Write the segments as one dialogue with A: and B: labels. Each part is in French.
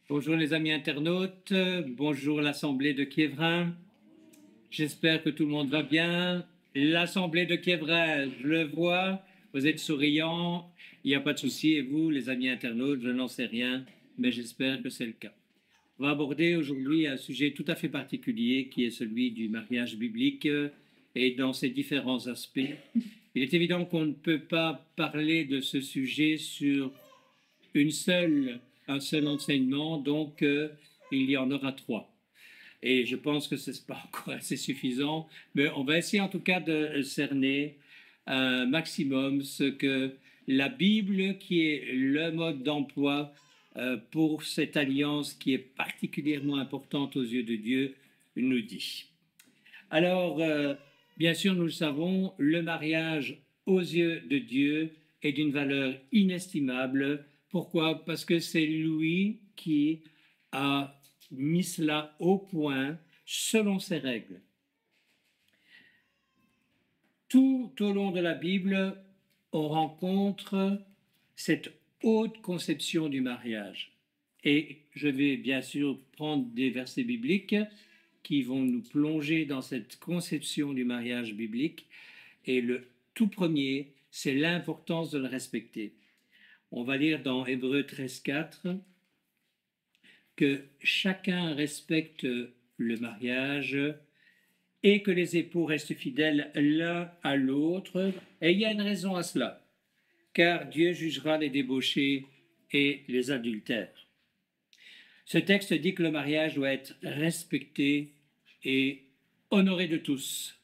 A: Bonjour les amis internautes, bonjour l'Assemblée de Kievrin. J'espère que tout le monde va bien. L'Assemblée de Kievrin, je le vois, vous êtes souriants, il n'y a pas de souci. Et vous, les amis internautes, je n'en sais rien, mais j'espère que c'est le cas. On va aborder aujourd'hui un sujet tout à fait particulier qui est celui du mariage biblique et dans ses différents aspects. Il est évident qu'on ne peut pas parler de ce sujet sur un seul enseignement, donc il y en aura trois. Et je pense que ce n'est pas encore assez suffisant, mais on va essayer en tout cas de cerner un maximum ce que la Bible, qui est le mode d'emploi pour cette alliance qui est particulièrement importante aux yeux de Dieu, nous dit. Alors, bien sûr, nous le savons, le mariage aux yeux de Dieu est d'une valeur inestimable. Pourquoi? Parce que c'est lui qui a mis cela au point selon ses règles. Tout au long de la Bible, on rencontre cette haute conception du mariage. Et je vais bien sûr prendre des versets bibliques qui vont nous plonger dans cette conception du mariage biblique. Et le tout premier, c'est l'importance de le respecter. On va lire dans Hébreux 13,4 que chacun respecte le mariage et que les époux restent fidèles l'un à l'autre. Et il y a une raison à cela, car Dieu jugera les débauchés et les adultères. Ce texte dit que le mariage doit être respecté et honoré de tous.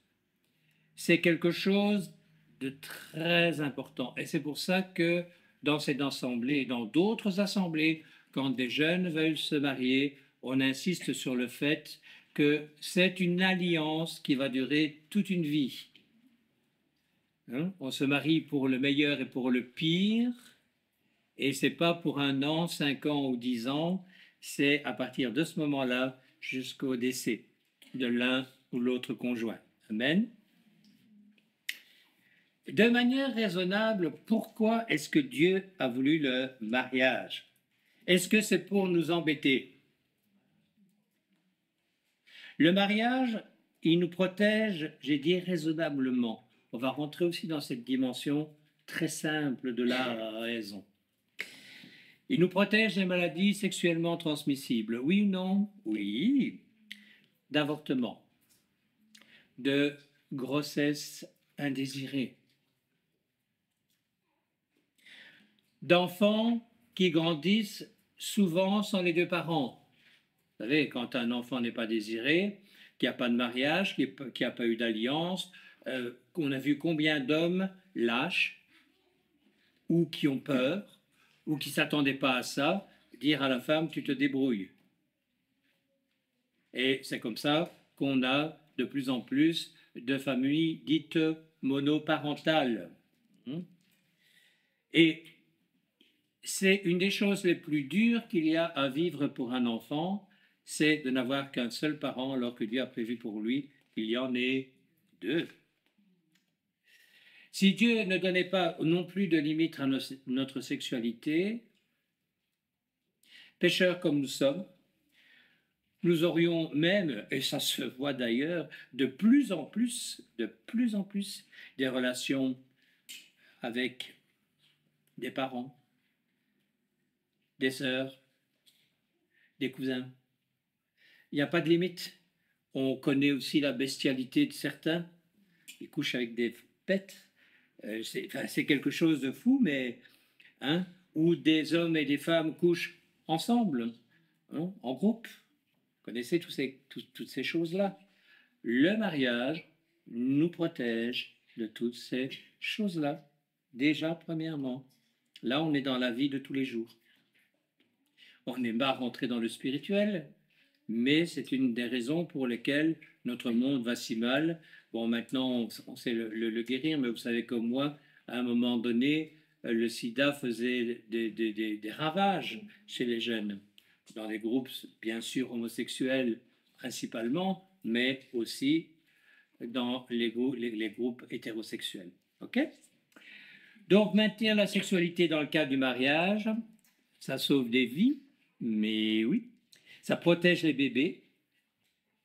A: C'est quelque chose de très important. Et c'est pour ça que dans cette assemblée et dans d'autres assemblées, quand des jeunes veulent se marier, on insiste sur le fait que c'est une alliance qui va durer toute une vie. On se marie pour le meilleur et pour le pire, et c'est pas pour 1 an, 5 ans ou 10 ans, c'est à partir de ce moment-là jusqu'au décès de l'un ou l'autre conjoint. Amen. De manière raisonnable, pourquoi est-ce que Dieu a voulu le mariage? Est-ce que c'est pour nous embêter? Le mariage, il nous protège, j'ai dit raisonnablement. On va rentrer aussi dans cette dimension très simple de la raison. Il nous protège des maladies sexuellement transmissibles. Oui ou non? Oui. D'avortement, de grossesse indésirée, d'enfants qui grandissent souvent sans les deux parents. Vous savez, quand un enfant n'est pas désiré, qu'il n'y a pas de mariage, qu'il n'y a pas eu d'alliance, qu'on a vu combien d'hommes lâches ou qui ont peur ou qui ne s'attendaient pas à ça, dire à la femme, tu te débrouilles. Et c'est comme ça qu'on a de plus en plus de familles dites monoparentales. Et c'est une des choses les plus dures qu'il y a à vivre pour un enfant, c'est de n'avoir qu'un seul parent alors que Dieu a prévu pour lui qu'il y en ait deux. Si Dieu ne donnait pas non plus de limite à notre sexualité, pécheurs comme nous sommes, nous aurions même, et ça se voit d'ailleurs, de plus en plus, des relations avec des parents, des sœurs, des cousins. Il n'y a pas de limite. On connaît aussi la bestialité de certains. Ils couchent avec des pets. C'est quelque chose de fou, mais où des hommes et des femmes couchent ensemble, en groupe. Vous connaissez toutes ces choses-là. Le mariage nous protège de toutes ces choses-là. Déjà, premièrement, là, on est dans la vie de tous les jours. On n'est pas rentré dans le spirituel, mais c'est une des raisons pour lesquelles notre monde va si mal. Bon, maintenant, on sait le guérir, mais vous savez comme moi, à un moment donné, le sida faisait des ravages chez les jeunes, dans les groupes, bien sûr, homosexuels principalement, mais aussi dans les groupes hétérosexuels. OK? Donc, maintenir la sexualité dans le cadre du mariage, ça sauve des vies, Mais oui, ça protège les bébés,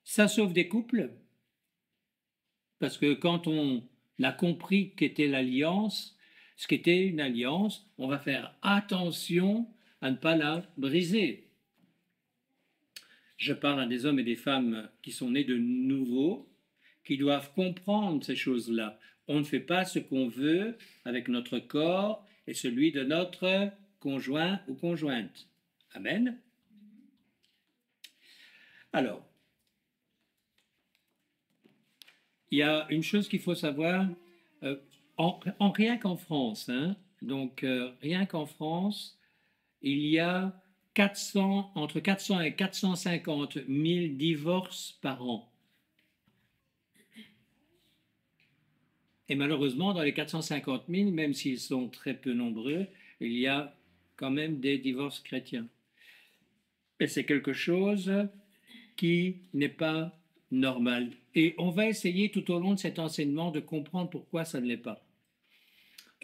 A: ça sauve des couples, parce que quand on a compris qu'était l'alliance, ce qu'était une alliance, on va faire attention à ne pas la briser. Je parle à des hommes et des femmes qui sont nés de nouveau, qui doivent comprendre ces choses-là. On ne fait pas ce qu'on veut avec notre corps et celui de notre conjoint ou conjointe. Amen. Alors, il y a une chose qu'il faut savoir, rien qu'en France, hein, donc rien qu'en France, il y a entre 400 et 450 000 divorces par an. Et malheureusement, dans les 450 000, même s'ils sont très peu nombreux, il y a quand même des divorces chrétiens. Et c'est quelque chose qui n'est pas normal. Et on va essayer tout au long de cet enseignement de comprendre pourquoi ça ne l'est pas.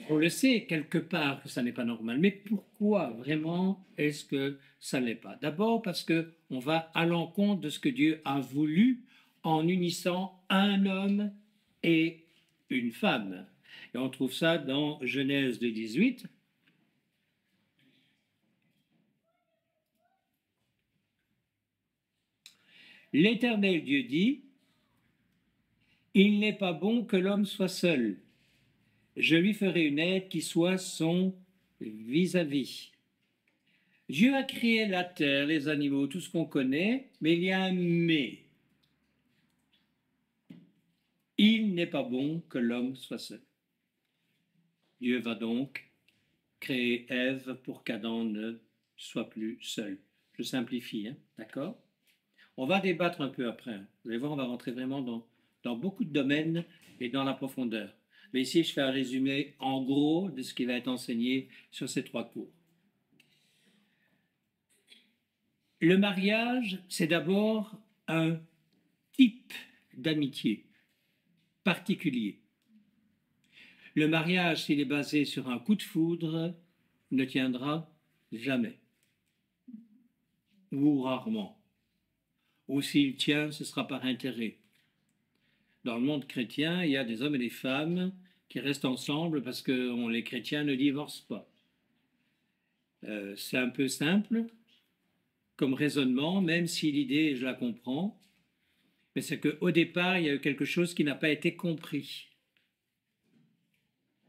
A: On le sait quelque part que ça n'est pas normal, mais pourquoi vraiment est-ce que ça ne l'est pas? D'abord parce qu'on va à l'encontre de ce que Dieu a voulu en unissant un homme et une femme. Et on trouve ça dans Genèse 2,18. L'Éternel Dieu dit, il n'est pas bon que l'homme soit seul. Je lui ferai une aide qui soit son vis-à-vis. Dieu a créé la terre, les animaux, tout ce qu'on connaît, mais il y a un mais. Il n'est pas bon que l'homme soit seul. Dieu va donc créer Ève pour qu'Adam ne soit plus seul. Je simplifie, hein, d'accord? On va débattre un peu après. Vous allez voir, on va rentrer vraiment dans beaucoup de domaines et dans la profondeur. Mais ici, je fais un résumé en gros de ce qui va être enseigné sur ces 3 cours. Le mariage, c'est d'abord un type d'amitié particulier. Le mariage, s'il est basé sur un coup de foudre, ne tiendra jamais, ou rarement. Ou s'il tient, ce sera par intérêt. Dans le monde chrétien, il y a des hommes et des femmes qui restent ensemble parce que les chrétiens ne divorcent pas. C'est un peu simple comme raisonnement, même si l'idée, je la comprends, mais c'est qu'au départ, il y a eu quelque chose qui n'a pas été compris.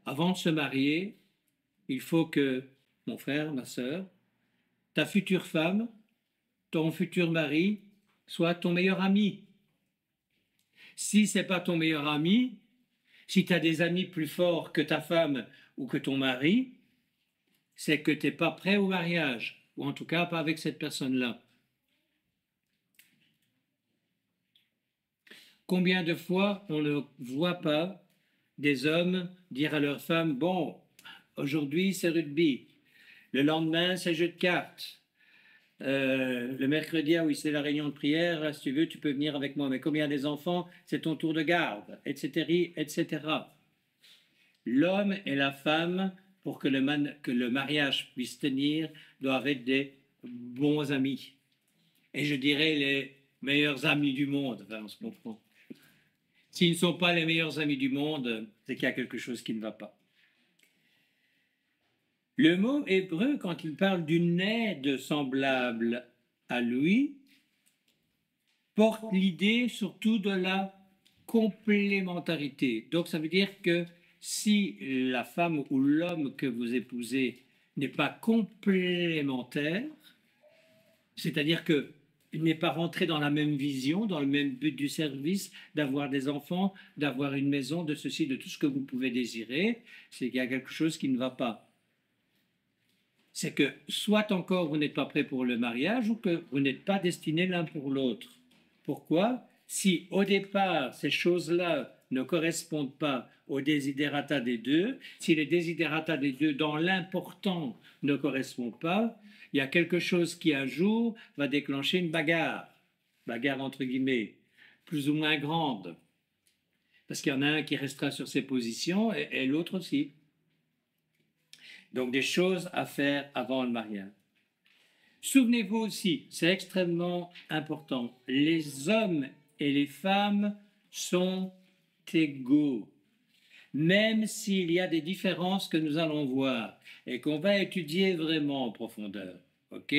A: Avant de se marier, il faut que, mon frère, ma sœur, ta future femme, ton futur mari, soit ton meilleur ami. Si ce n'est pas ton meilleur ami, si tu as des amis plus forts que ta femme ou que ton mari, c'est que tu n'es pas prêt au mariage, ou en tout cas pas avec cette personne-là. Combien de fois on ne voit pas des hommes dire à leur femme, bon, aujourd'hui c'est rugby, le lendemain c'est jeu de cartes, le mercredi, oui, c'est la réunion de prière, si tu veux, tu peux venir avec moi, mais comme il y a des enfants, c'est ton tour de garde, etc., etc. L'homme et la femme, pour que le mariage puisse tenir, doivent être des bons amis. Et je dirais les meilleurs amis du monde, enfin, on se comprend. S'ils ne sont pas les meilleurs amis du monde, c'est qu'il y a quelque chose qui ne va pas. Le mot hébreu, quand il parle d'une aide semblable à lui, porte l'idée surtout de la complémentarité. Donc ça veut dire que si la femme ou l'homme que vous épousez n'est pas complémentaire, c'est-à-dire qu'il n'est pas rentré dans la même vision, dans le même but du service, d'avoir des enfants, d'avoir une maison, de ceci, de tout ce que vous pouvez désirer, c'est qu'il y a quelque chose qui ne va pas. C'est que soit encore vous n'êtes pas prêt pour le mariage ou que vous n'êtes pas destinés l'un pour l'autre. Pourquoi? Si au départ ces choses-là ne correspondent pas aux desiderata des deux, si les desiderata des deux dans l'important ne correspondent pas, il y a quelque chose qui un jour va déclencher une bagarre entre guillemets, plus ou moins grande, parce qu'il y en a un qui restera sur ses positions et l'autre aussi. Donc des choses à faire avant le mariage. Souvenez-vous aussi, c'est extrêmement important, les hommes et les femmes sont égaux, même s'il y a des différences que nous allons voir et qu'on va étudier vraiment en profondeur. OK?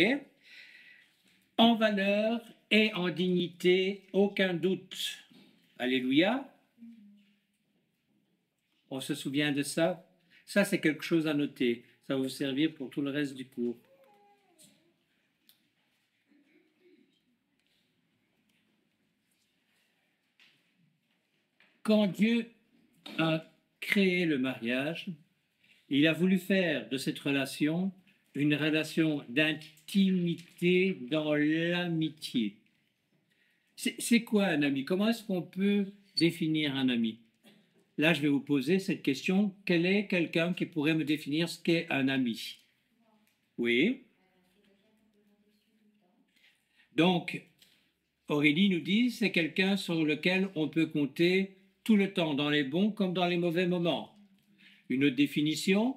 A: En valeur et en dignité, aucun doute. Alléluia. On se souvient de ça? Ça, c'est quelque chose à noter. Ça va vous servir pour tout le reste du cours. Quand Dieu a créé le mariage, il a voulu faire de cette relation une relation d'intimité dans l'amitié. C'est quoi un ami? Comment est-ce qu'on peut définir un ami? Là, je vais vous poser cette question. Quel est quelqu'un qui pourrait me définir ce qu'est un ami? Oui. Donc, Aurélie nous dit, c'est quelqu'un sur lequel on peut compter tout le temps, dans les bons comme dans les mauvais moments. Une autre définition?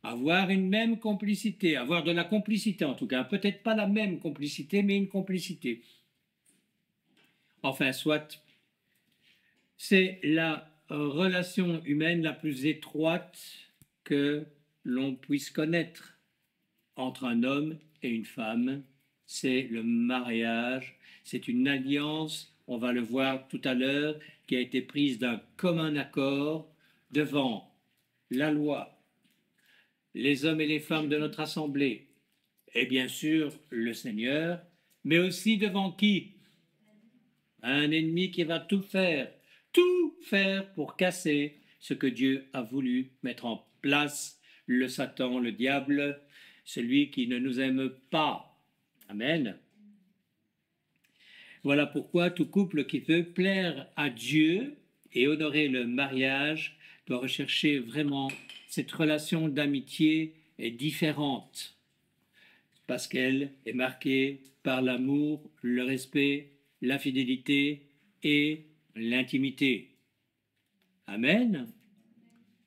A: Avoir une même complicité, avoir de la complicité en tout cas, peut-être pas la même complicité, mais une complicité. Enfin, soit, c'est la relation humaine la plus étroite que l'on puisse connaître entre un homme et une femme. C'est le mariage, c'est une alliance, on va le voir tout à l'heure, qui a été prise d'un commun accord devant la loi, les hommes et les femmes de notre assemblée, et bien sûr le Seigneur, mais aussi devant qui? Un ennemi qui va tout faire pour casser ce que Dieu a voulu mettre en place, le Satan, le diable, celui qui ne nous aime pas. Amen. Voilà pourquoi tout couple qui veut plaire à Dieu et honorer le mariage doit rechercher vraiment cette relation d'amitié est différente parce qu'elle est marquée par l'amour, le respect, la fidélité et l'intimité. Amen.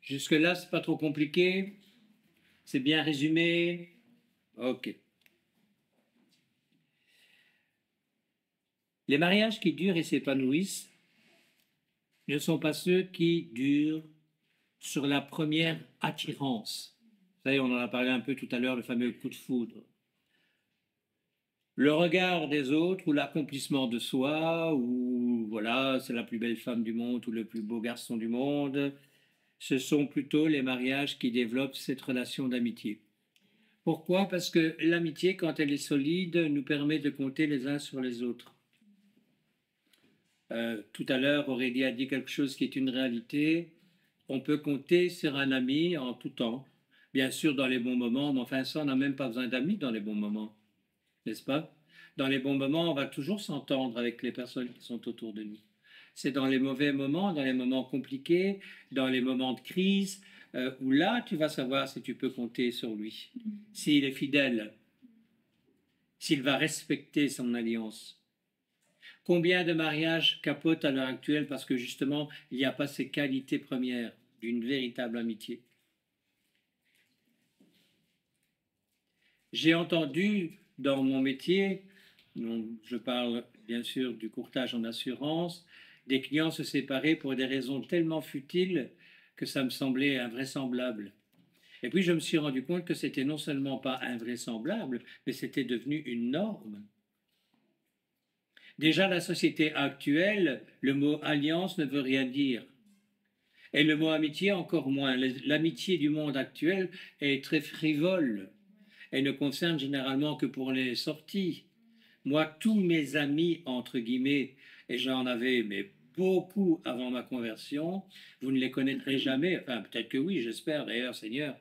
A: Jusque-là, c'est pas trop compliqué. C'est bien résumé. OK. Les mariages qui durent et s'épanouissent ne sont pas ceux qui durent sur la première attirance. Vous savez, on en a parlé un peu tout à l'heure, le fameux coup de foudre. Le regard des autres ou l'accomplissement de soi, ou voilà, c'est la plus belle femme du monde ou le plus beau garçon du monde, ce sont plutôt les mariages qui développent cette relation d'amitié. Pourquoi? Parce que l'amitié, quand elle est solide, nous permet de compter les uns sur les autres. Tout à l'heure, Aurélie a dit quelque chose qui est une réalité. On peut compter sur un ami en tout temps, bien sûr dans les bons moments, mais enfin ça, on n'a même pas besoin d'amis dans les bons moments, n'est-ce pas? Dans les bons moments, on va toujours s'entendre avec les personnes qui sont autour de nous. C'est dans les mauvais moments, dans les moments compliqués, dans les moments de crise, où là, tu vas savoir si tu peux compter sur lui, s'il est fidèle, s'il va respecter son alliance. Combien de mariages capotent à l'heure actuelle parce que justement, il n'y a pas ces qualités premières d'une véritable amitié. J'ai entendu dans mon métier, je parle bien sûr du courtage en assurance, des clients se séparer pour des raisons tellement futiles que ça me semblait invraisemblable. Et puis je me suis rendu compte que c'était non seulement pas invraisemblable, mais c'était devenu une norme. Déjà, la société actuelle, le mot alliance ne veut rien dire. Et le mot amitié encore moins. L'amitié du monde actuel est très frivole et ne concerne généralement que pour les sorties. Moi, tous mes amis, entre guillemets, et j'en avais mais beaucoup avant ma conversion, vous ne les connaîtrez jamais. Enfin, peut-être que oui, j'espère. D'ailleurs, Seigneur,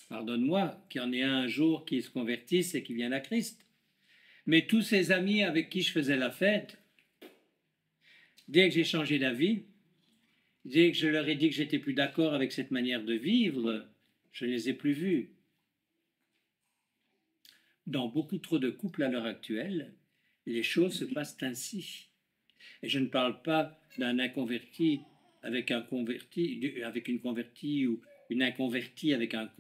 A: pardonne-moi qu'il y en ait un jour qui se convertisse et qui vienne à Christ. Mais tous ces amis avec qui je faisais la fête, dès que j'ai changé d'avis, dès que je leur ai dit que j'étais plus d'accord avec cette manière de vivre, je ne les ai plus vus. Dans beaucoup trop de couples à l'heure actuelle, les choses se passent ainsi. Et je ne parle pas d'un inconverti avec un converti, avec une convertie ou une inconvertie avec un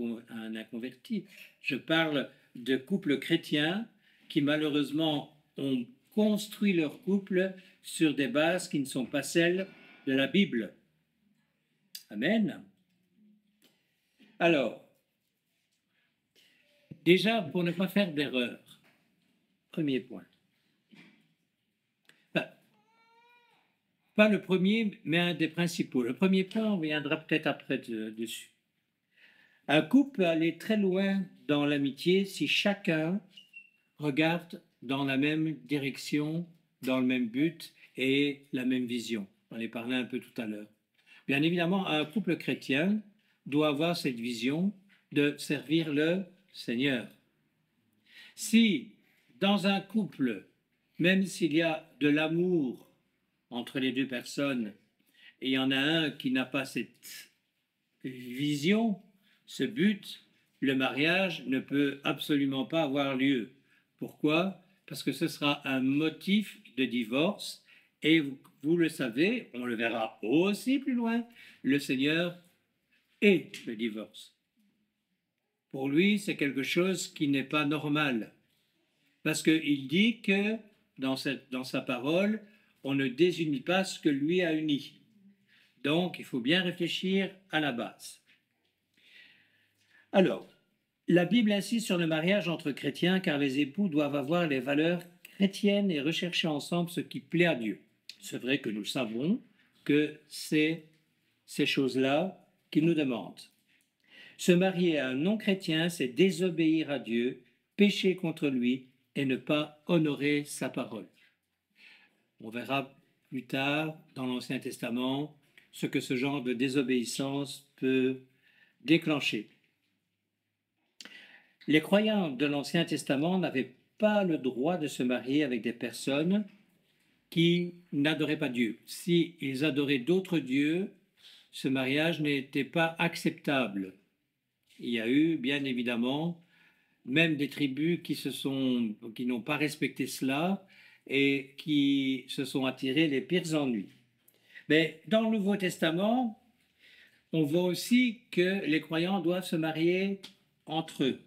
A: inconverti. Je parle de couples chrétiens qui malheureusement ont construit leur couple sur des bases qui ne sont pas celles de la Bible. Amen. Alors, déjà, pour ne pas faire d'erreur, premier point. Enfin, pas le premier, mais un des principaux. Le premier point, on viendra peut-être après dessus. Un couple peut aller très loin dans l'amitié si chacun regarde dans la même direction, dans le même but et la même vision. On en parlait un peu tout à l'heure. Bien évidemment, un couple chrétien doit avoir cette vision de servir le Seigneur. Si dans un couple, même s'il y a de l'amour entre les deux personnes, et il y en a un qui n'a pas cette vision, ce but, le mariage ne peut absolument pas avoir lieu. Pourquoi? Parce que ce sera un motif de divorce et vous le savez, on le verra aussi plus loin, le Seigneur est le divorce. Pour lui, c'est quelque chose qui n'est pas normal. Parce qu'il dit que dans sa parole, on ne désunit pas ce que lui a uni. Donc, il faut bien réfléchir à la base. Alors, la Bible insiste sur le mariage entre chrétiens car les époux doivent avoir les valeurs chrétiennes et rechercher ensemble ce qui plaît à Dieu. C'est vrai que nous savons que c'est ces choses-là qu'il nous demande. Se marier à un non-chrétien, c'est désobéir à Dieu, pécher contre lui et ne pas honorer sa parole. On verra plus tard dans l'Ancien Testament ce que ce genre de désobéissance peut déclencher. Les croyants de l'Ancien Testament n'avaient pas le droit de se marier avec des personnes qui n'adoraient pas Dieu. S'ils adoraient d'autres dieux, ce mariage n'était pas acceptable. Il y a eu, bien évidemment, même des tribus qui n'ont pas respecté cela et qui se sont attirés les pires ennuis. Mais dans le Nouveau Testament, on voit aussi que les croyants doivent se marier entre eux.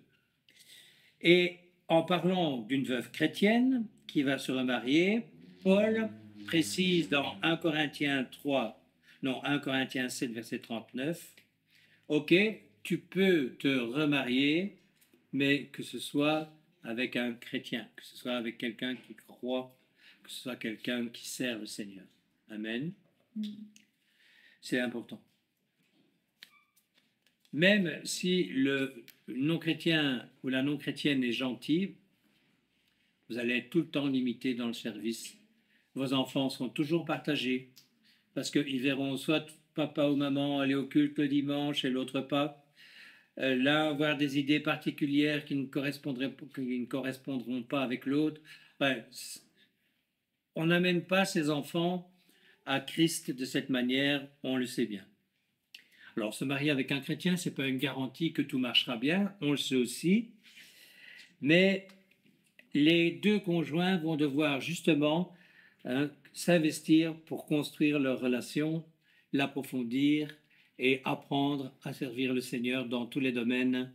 A: Et en parlant d'une veuve chrétienne qui va se remarier, Paul précise dans 1 Corinthiens 7, verset 39, « Ok, tu peux te remarier, mais que ce soit avec un chrétien, que ce soit avec quelqu'un qui croit, que ce soit quelqu'un qui sert le Seigneur. » Amen. C'est important. Même si le non-chrétien ou la non-chrétienne est gentille, vous allez être tout le temps limité dans le service. Vos enfants seront toujours partagés parce qu'ils verront soit papa ou maman aller au culte le dimanche et l'autre pas. L'un avoir des idées particulières qui ne correspondront pas avec l'autre. Ouais, on n'amène pas ses enfants à Christ de cette manière, on le sait bien. Alors, se marier avec un chrétien, ce n'est pas une garantie que tout marchera bien, on le sait aussi, mais les deux conjoints vont devoir justement s'investir pour construire leur relation, l'approfondir et apprendre à servir le Seigneur dans tous les domaines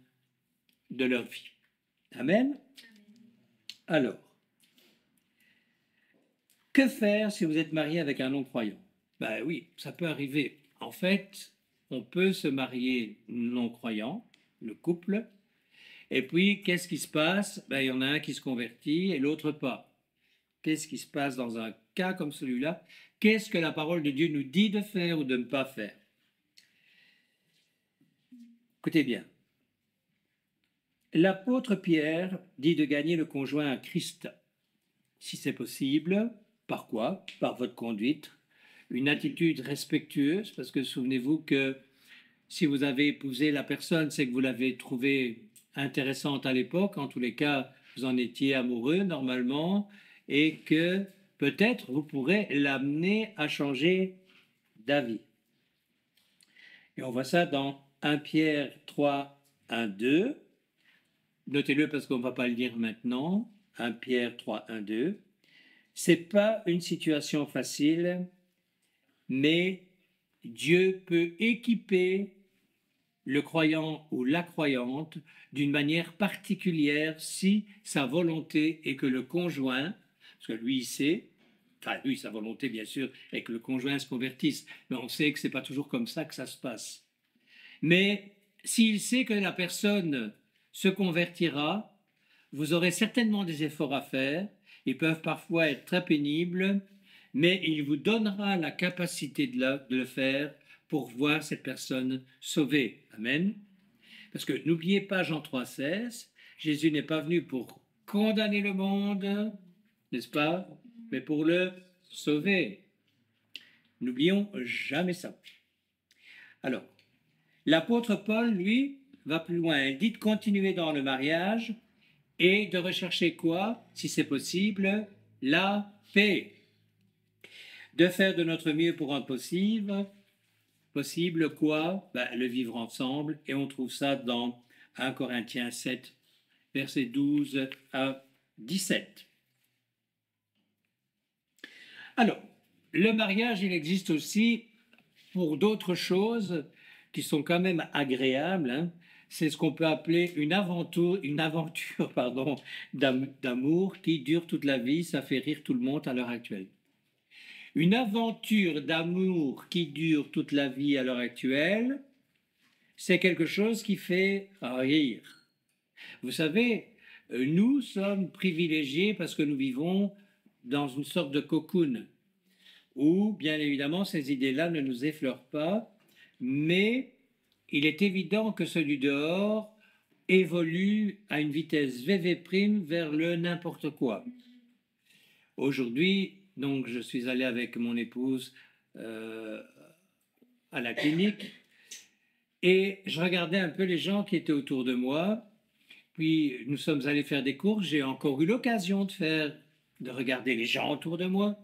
A: de leur vie. Amen. Alors, que faire si vous êtes marié avec un non-croyant? Ben oui, ça peut arriver. En fait, on peut se marier non-croyant, le couple, et puis qu'est-ce qui se passe? Ben, il y en a un qui se convertit et l'autre pas. Qu'est-ce qui se passe dans un cas comme celui-là? Qu'est-ce que la parole de Dieu nous dit de faire ou de ne pas faire? Écoutez bien. L'apôtre Pierre dit de gagner le conjoint à Christ, si c'est possible. Par quoi? Par votre conduite. Une attitude respectueuse, parce que souvenez-vous que si vous avez épousé la personne, c'est que vous l'avez trouvée intéressante à l'époque. En tous les cas, vous en étiez amoureux normalement, et que peut-être vous pourrez l'amener à changer d'avis. Et on voit ça dans 1 Pierre 3, 1, 2. Notez-le parce qu'on ne va pas le lire maintenant. 1 Pierre 3, 1, 2. Ce n'est pas une situation facile, mais Dieu peut équiper le croyant ou la croyante d'une manière particulière si sa volonté est que le conjoint, parce que lui il sait, enfin lui sa volonté bien sûr est que le conjoint se convertisse, mais on sait que c'est pas toujours comme ça que ça se passe. Mais s'il sait que la personne se convertira, vous aurez certainement des efforts à faire. Ils peuvent parfois être très pénibles, mais il vous donnera la capacité de le faire pour voir cette personne sauvée. Amen. Parce que n'oubliez pas Jean 3,16, Jésus n'est pas venu pour condamner le monde, n'est-ce pas, mais pour le sauver. N'oublions jamais ça. Alors, l'apôtre Paul, lui, va plus loin. Il dit de continuer dans le mariage et de rechercher quoi, si c'est possible, la paix. De faire de notre mieux pour rendre possible quoi, le vivre ensemble. Et on trouve ça dans 1 Corinthiens 7, versets 12 à 17. Alors, le mariage, il existe aussi pour d'autres choses qui sont quand même agréables. Hein. C'est ce qu'on peut appeler une aventure d'amour qui dure toute la vie. Ça fait rire tout le monde à l'heure actuelle. Une aventure d'amour qui dure toute la vie à l'heure actuelle, c'est quelque chose qui fait rire. Vous savez, nous sommes privilégiés parce que nous vivons dans une sorte de cocoon où, bien évidemment, ces idées-là ne nous effleurent pas, mais il est évident que ceux du dehors évoluent à une vitesse VV' vers le n'importe quoi. Aujourd'hui, donc, je suis allé avec mon épouse à la clinique et je regardais un peu les gens qui étaient autour de moi. Puis nous sommes allés faire des courses. J'ai encore eu l'occasion de regarder les gens autour de moi.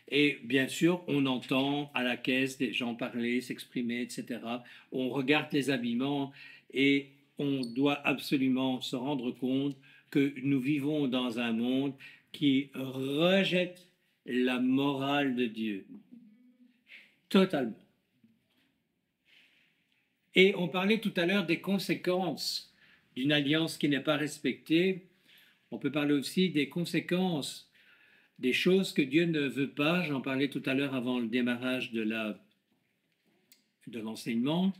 A: Et bien sûr, on entend à la caisse des gens parler, s'exprimer, etc. On regarde les habillements et on doit absolument se rendre compte que nous vivons dans un monde qui rejette la morale de Dieu. Totalement. Et on parlait tout à l'heure des conséquences d'une alliance qui n'est pas respectée. On peut parler aussi des conséquences des choses que Dieu ne veut pas. J'en parlais tout à l'heure avant le démarrage de l'enseignement,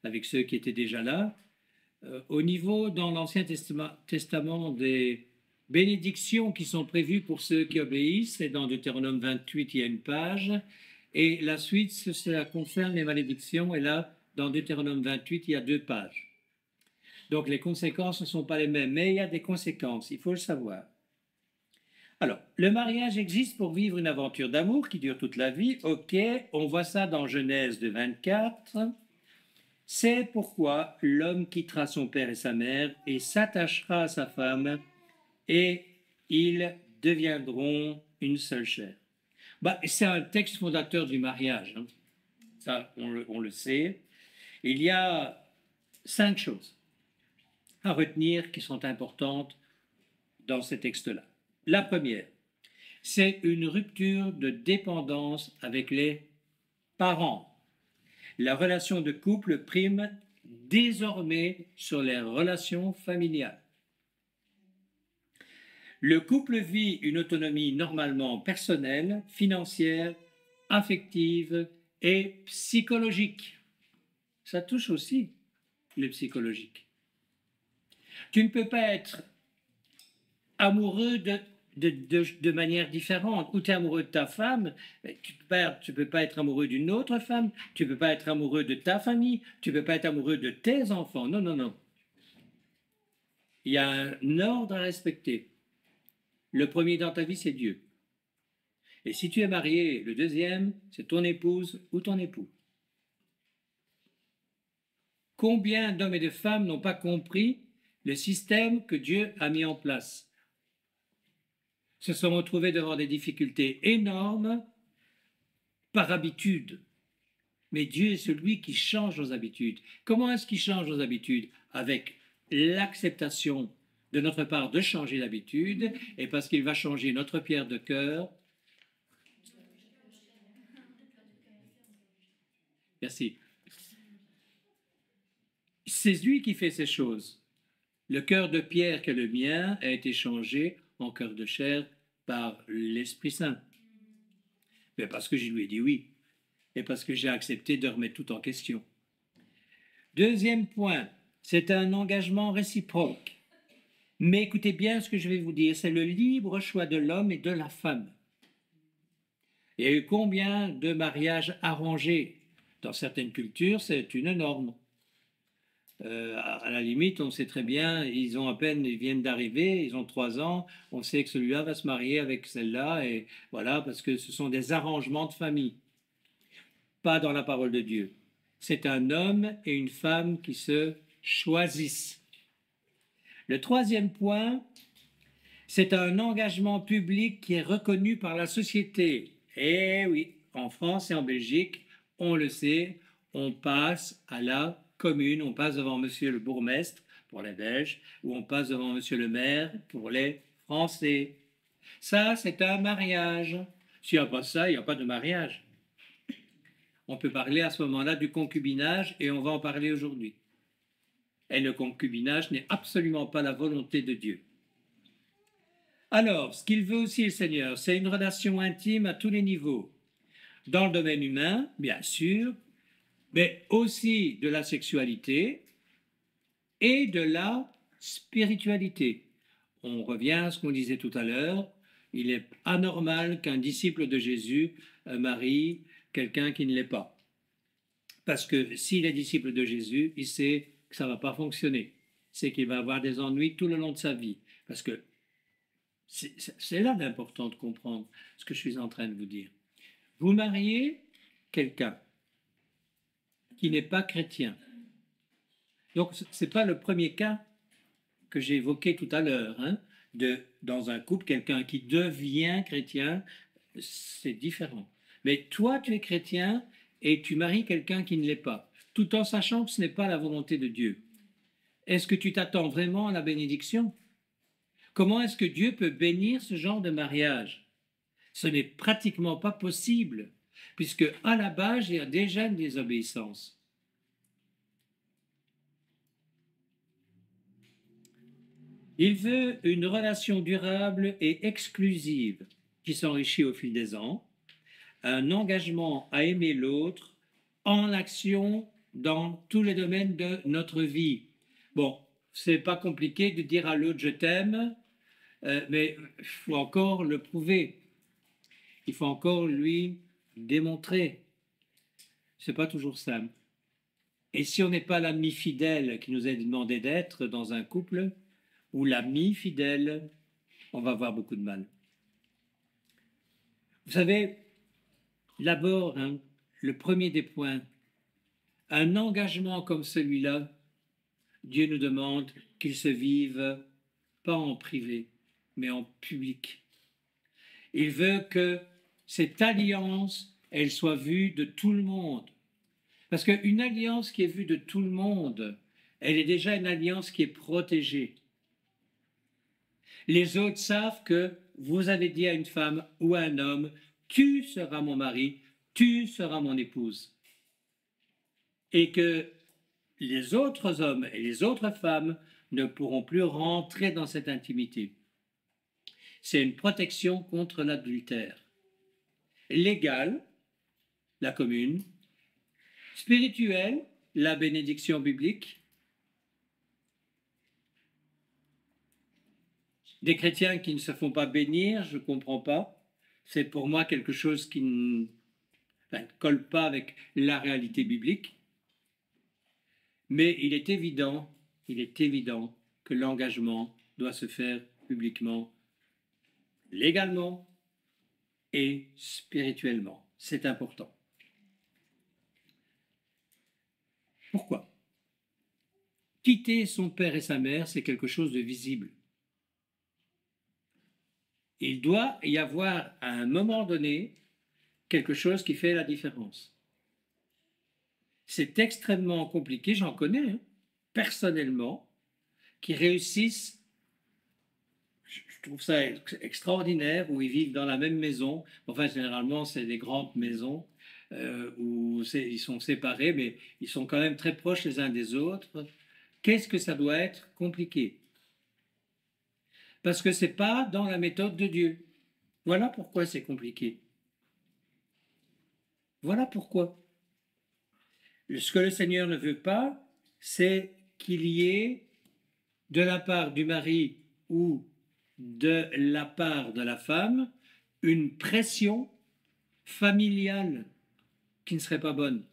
A: avec ceux qui étaient déjà là. Au niveau, dans l'Ancien Testament, des bénédictions qui sont prévues pour ceux qui obéissent, et dans Deutéronome 28, il y a une page, et la suite, cela concerne les malédictions, et là, dans Deutéronome 28, il y a 2 pages. Donc, les conséquences ne sont pas les mêmes, mais il y a des conséquences, il faut le savoir. Alors, le mariage existe pour vivre une aventure d'amour qui dure toute la vie. Ok, on voit ça dans Genèse 2,24. C'est pourquoi l'homme quittera son père et sa mère et s'attachera à sa femme et ils deviendront une seule chair. C'est un texte fondateur du mariage. Hein. Ça, on le sait. Il y a 5 choses à retenir qui sont importantes dans ces textes-là. La première, c'est une rupture de dépendance avec les parents. La relation de couple prime désormais sur les relations familiales. Le couple vit une autonomie normalement personnelle, financière, affective et psychologique. Ça touche aussi le psychologique. Tu ne peux pas être amoureux de manière différente. Ou tu es amoureux de ta femme, tu ne peux pas être amoureux d'une autre femme, tu ne peux pas être amoureux de ta famille, tu ne peux pas être amoureux de tes enfants. Non, non, non. Il y a un ordre à respecter. Le premier dans ta vie, c'est Dieu. Et si tu es marié, le deuxième, c'est ton épouse ou ton époux. Combien d'hommes et de femmes n'ont pas compris le système que Dieu a mis en place? Se sont retrouvés devant des difficultés énormes par habitude. Mais Dieu est celui qui change nos habitudes. Comment est-ce qu'il change nos habitudes? Avec l'acceptation de notre part de changer d'habitude et parce qu'il va changer notre pierre de cœur. Merci. C'est lui qui fait ces choses. Le cœur de pierre qui est le mien a été changé en cœur de chair par l'Esprit Saint. Mais parce que je lui ai dit oui, et parce que j'ai accepté de remettre tout en question. Deuxième point, c'est un engagement réciproque. Mais écoutez bien ce que je vais vous dire, c'est le libre choix de l'homme et de la femme. Il y a eu combien de mariages arrangés? Dans certaines cultures, c'est une norme. À la limite, on sait très bien, ils viennent d'arriver, ils ont 3 ans, on sait que celui-là va se marier avec celle-là, et voilà, parce que ce sont des arrangements de famille, pas dans la parole de Dieu. C'est un homme et une femme qui se choisissent. Le troisième point, c'est un engagement public qui est reconnu par la société. Eh oui, en France et en Belgique, on le sait, on passe à la commune, on passe devant monsieur le bourgmestre pour les Belges, ou on passe devant monsieur le maire pour les Français. Ça, c'est un mariage. S'il n'y a pas ça, il n'y a pas de mariage. On peut parler à ce moment-là du concubinage et on va en parler aujourd'hui. Et le concubinage n'est absolument pas la volonté de Dieu. Alors, ce qu'il veut aussi le Seigneur, c'est une relation intime à tous les niveaux. Dans le domaine humain, bien sûr, mais aussi de la sexualité et de la spiritualité. On revient à ce qu'on disait tout à l'heure, il est anormal qu'un disciple de Jésus marie quelqu'un qui ne l'est pas. Parce que s'il est disciple de Jésus, il sait que ça ne va pas fonctionner. C'est qu'il va avoir des ennuis tout le long de sa vie. Parce que c'est là l'important de comprendre ce que je suis en train de vous dire. Vous mariez quelqu'un qui n'est pas chrétien. Donc, ce n'est pas le premier cas que j'ai évoqué tout à l'heure. Dans un couple, quelqu'un qui devient chrétien, c'est différent. Mais toi, tu es chrétien et tu maries quelqu'un qui ne l'est pas, tout en sachant que ce n'est pas la volonté de Dieu. Est-ce que tu t'attends vraiment à la bénédiction? Comment est-ce que Dieu peut bénir ce genre de mariage? Ce n'est pratiquement pas possible, puisque à la base, il y a déjà une désobéissance. Il veut une relation durable et exclusive qui s'enrichit au fil des ans, un engagement à aimer l'autre en action dans tous les domaines de notre vie. Bon, c'est pas compliqué de dire à l'autre je t'aime, mais il faut encore le prouver. Il faut encore lui démontrer. C'est pas toujours simple. Et si on n'est pas l'ami fidèle qui nous est demandé d'être dans un couple, ou l'ami fidèle, on va avoir beaucoup de mal. Vous savez, d'abord, le premier des points, un engagement comme celui-là, Dieu nous demande qu'il se vive pas en privé, mais en public. Il veut que cette alliance, elle soit vue de tout le monde. Parce qu'une alliance qui est vue de tout le monde, elle est déjà une alliance qui est protégée. Les autres savent que vous avez dit à une femme ou à un homme, tu seras mon mari, tu seras mon épouse. Et que les autres hommes et les autres femmes ne pourront plus rentrer dans cette intimité. C'est une protection contre l'adultère. Légale, la commune. Spirituelle, la bénédiction biblique. Des chrétiens qui ne se font pas bénir, je ne comprends pas. C'est pour moi quelque chose qui ne colle pas avec la réalité biblique. Mais il est évident que l'engagement doit se faire publiquement, légalement et spirituellement. C'est important. Pourquoi? Quitter son père et sa mère, c'est quelque chose de visible. Il doit y avoir à un moment donné quelque chose qui fait la différence. C'est extrêmement compliqué, j'en connais personnellement, qui réussissent, je trouve ça extraordinaire, où ils vivent dans la même maison. Enfin, généralement, c'est des grandes maisons où ils sont séparés, mais ils sont quand même très proches les uns des autres. Qu'est-ce que ça doit être compliqué? Parce que ce n'est pas dans la méthode de Dieu. Voilà pourquoi c'est compliqué. Voilà pourquoi. Ce que le Seigneur ne veut pas, c'est qu'il y ait de la part du mari ou de la part de la femme une pression familiale qui ne serait pas bonne.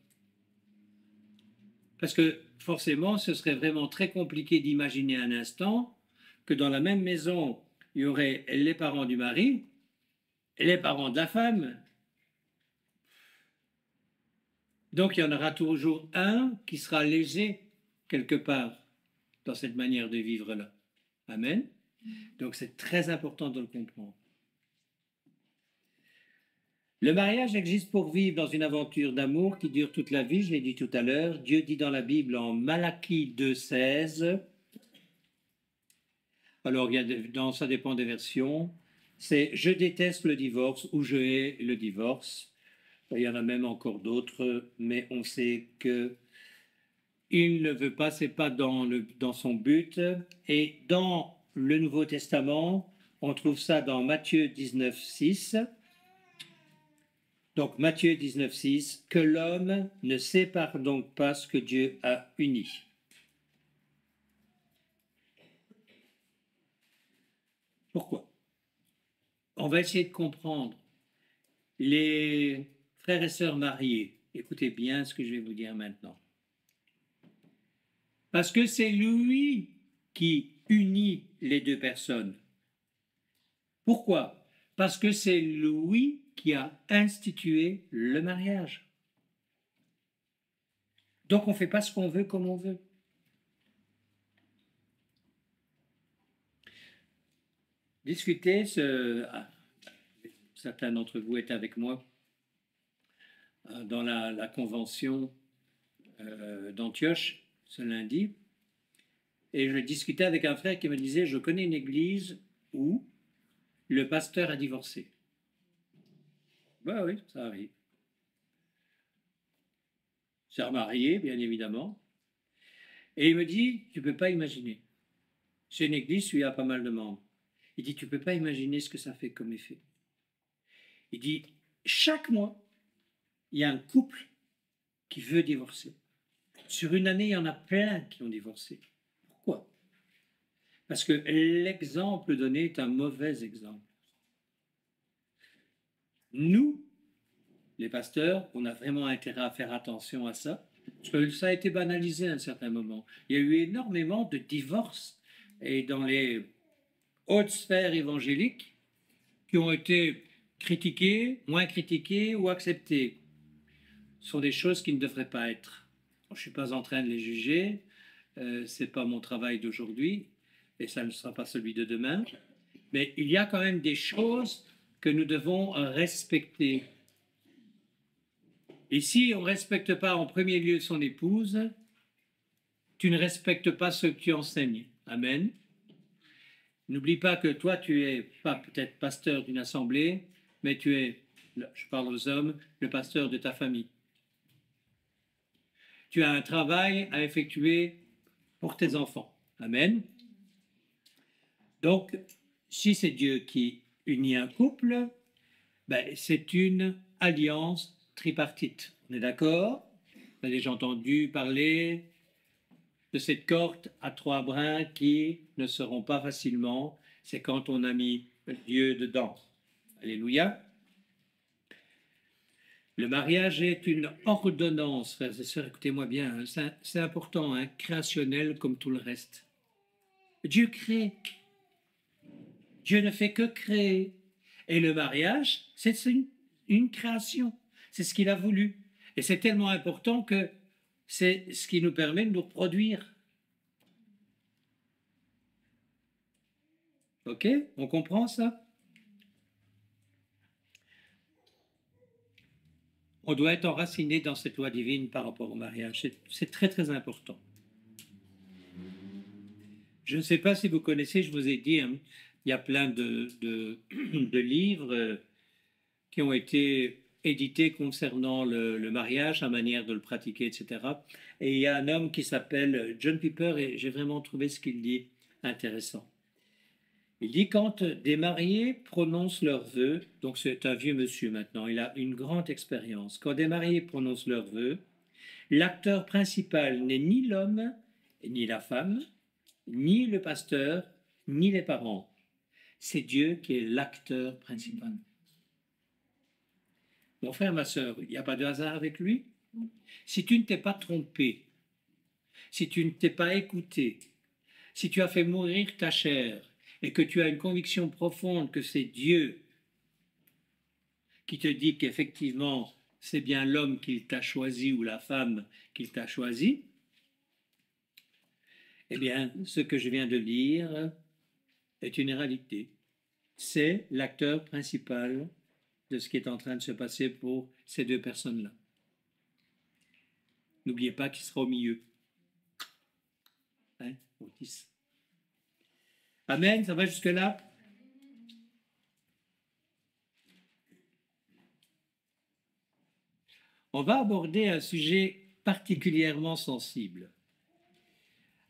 A: Parce que forcément, ce serait vraiment très compliqué d'imaginer un instant que dans la même maison, il y aurait les parents du mari et les parents de la femme. Donc il y en aura toujours un qui sera léger quelque part dans cette manière de vivre-là. Amen. Donc c'est très important de le comprendre. Le mariage existe pour vivre dans une aventure d'amour qui dure toute la vie, je l'ai dit tout à l'heure. Dieu dit dans la Bible en Malachie 2,16, alors ça dépend des versions, c'est « Je déteste le divorce » ou « Je hais le divorce ». Il y en a même encore d'autres, mais on sait que il ne veut pas, c'est pas dans son but. Et dans le Nouveau Testament, on trouve ça dans Matthieu 19,6. Donc Matthieu 19,6, que l'homme ne sépare donc pas ce que Dieu a uni. Pourquoi? On va essayer de comprendre. Les frères et sœurs mariés, écoutez bien ce que je vais vous dire maintenant. Parce que c'est lui qui unit les deux personnes. Pourquoi? Parce que c'est lui qui a institué le mariage. Donc on ne fait pas ce qu'on veut comme on veut. Discuter, certains d'entre vous étaient avec moi dans la convention d'Antioche ce lundi, et je discutais avec un frère qui me disait, je connais une église où le pasteur a divorcé. Ben oui, ça arrive. C'est remarié, bien évidemment. Et il me dit, tu ne peux pas imaginer. C'est une église où il y a pas mal de membres. Il dit, tu ne peux pas imaginer ce que ça fait comme effet. Il dit, chaque mois, il y a un couple qui veut divorcer. Sur une année, il y en a plein qui ont divorcé. Pourquoi? Parce que l'exemple donné est un mauvais exemple. Nous, les pasteurs, on a vraiment intérêt à faire attention à ça, parce que ça a été banalisé à un certain moment. Il y a eu énormément de divorces et dans les hautes sphères évangéliques qui ont été critiquées, moins critiquées ou acceptées. Ce sont des choses qui ne devraient pas être. Je ne suis pas en train de les juger, ce n'est pas mon travail d'aujourd'hui et ça ne sera pas celui de demain, mais il y a quand même des choses que nous devons respecter. Et si on ne respecte pas en premier lieu son épouse, tu ne respectes pas ce que tu enseignes. Amen. N'oublie pas que toi, tu es pas peut-être pasteur d'une assemblée, mais tu es, je parle aux hommes, le pasteur de ta famille. Tu as un travail à effectuer pour tes enfants. Amen. Donc, si c'est Dieu qui unit un couple, ben, c'est une alliance tripartite. On est d'accord? Vous avez déjà entendu parler de cette corde à trois brins qui ne seront pas facilement. C'est quand on a mis Dieu dedans. Alléluia. Le mariage est une ordonnance, frères et sœurs, écoutez-moi bien, hein, c'est important, hein, créationnel comme tout le reste. Dieu crée. Dieu ne fait que créer. Et le mariage, c'est une création. C'est ce qu'il a voulu. Et c'est tellement important que c'est ce qui nous permet de nous reproduire. Ok? On comprend ça? On doit être enraciné dans cette loi divine par rapport au mariage. C'est très, très important. Je ne sais pas si vous connaissez, je vous ai dit, il y a plein de livres qui ont été édité concernant le mariage, la manière de le pratiquer, etc. Et il y a un homme qui s'appelle John Piper, et j'ai vraiment trouvé ce qu'il dit intéressant. Il dit quand des mariés prononcent leurs vœux, donc c'est un vieux monsieur maintenant, il a une grande expérience, quand des mariés prononcent leurs vœux, l'acteur principal n'est ni l'homme, ni la femme, ni le pasteur, ni les parents. C'est Dieu qui est l'acteur principal. Mon frère, ma sœur, il n'y a pas de hasard avec lui. Si tu ne t'es pas trompé, si tu ne t'es pas écouté, si tu as fait mourir ta chair et que tu as une conviction profonde que c'est Dieu qui te dit qu'effectivement c'est bien l'homme qu'il t'a choisi ou la femme qu'il t'a choisi, eh bien, ce que je viens de lire est une réalité. C'est l'acteur principal de ce qui est en train de se passer pour ces deux personnes-là. N'oubliez pas qu'il sera au milieu. Hein, Otis. Amen, ça va jusque-là? On va aborder un sujet particulièrement sensible.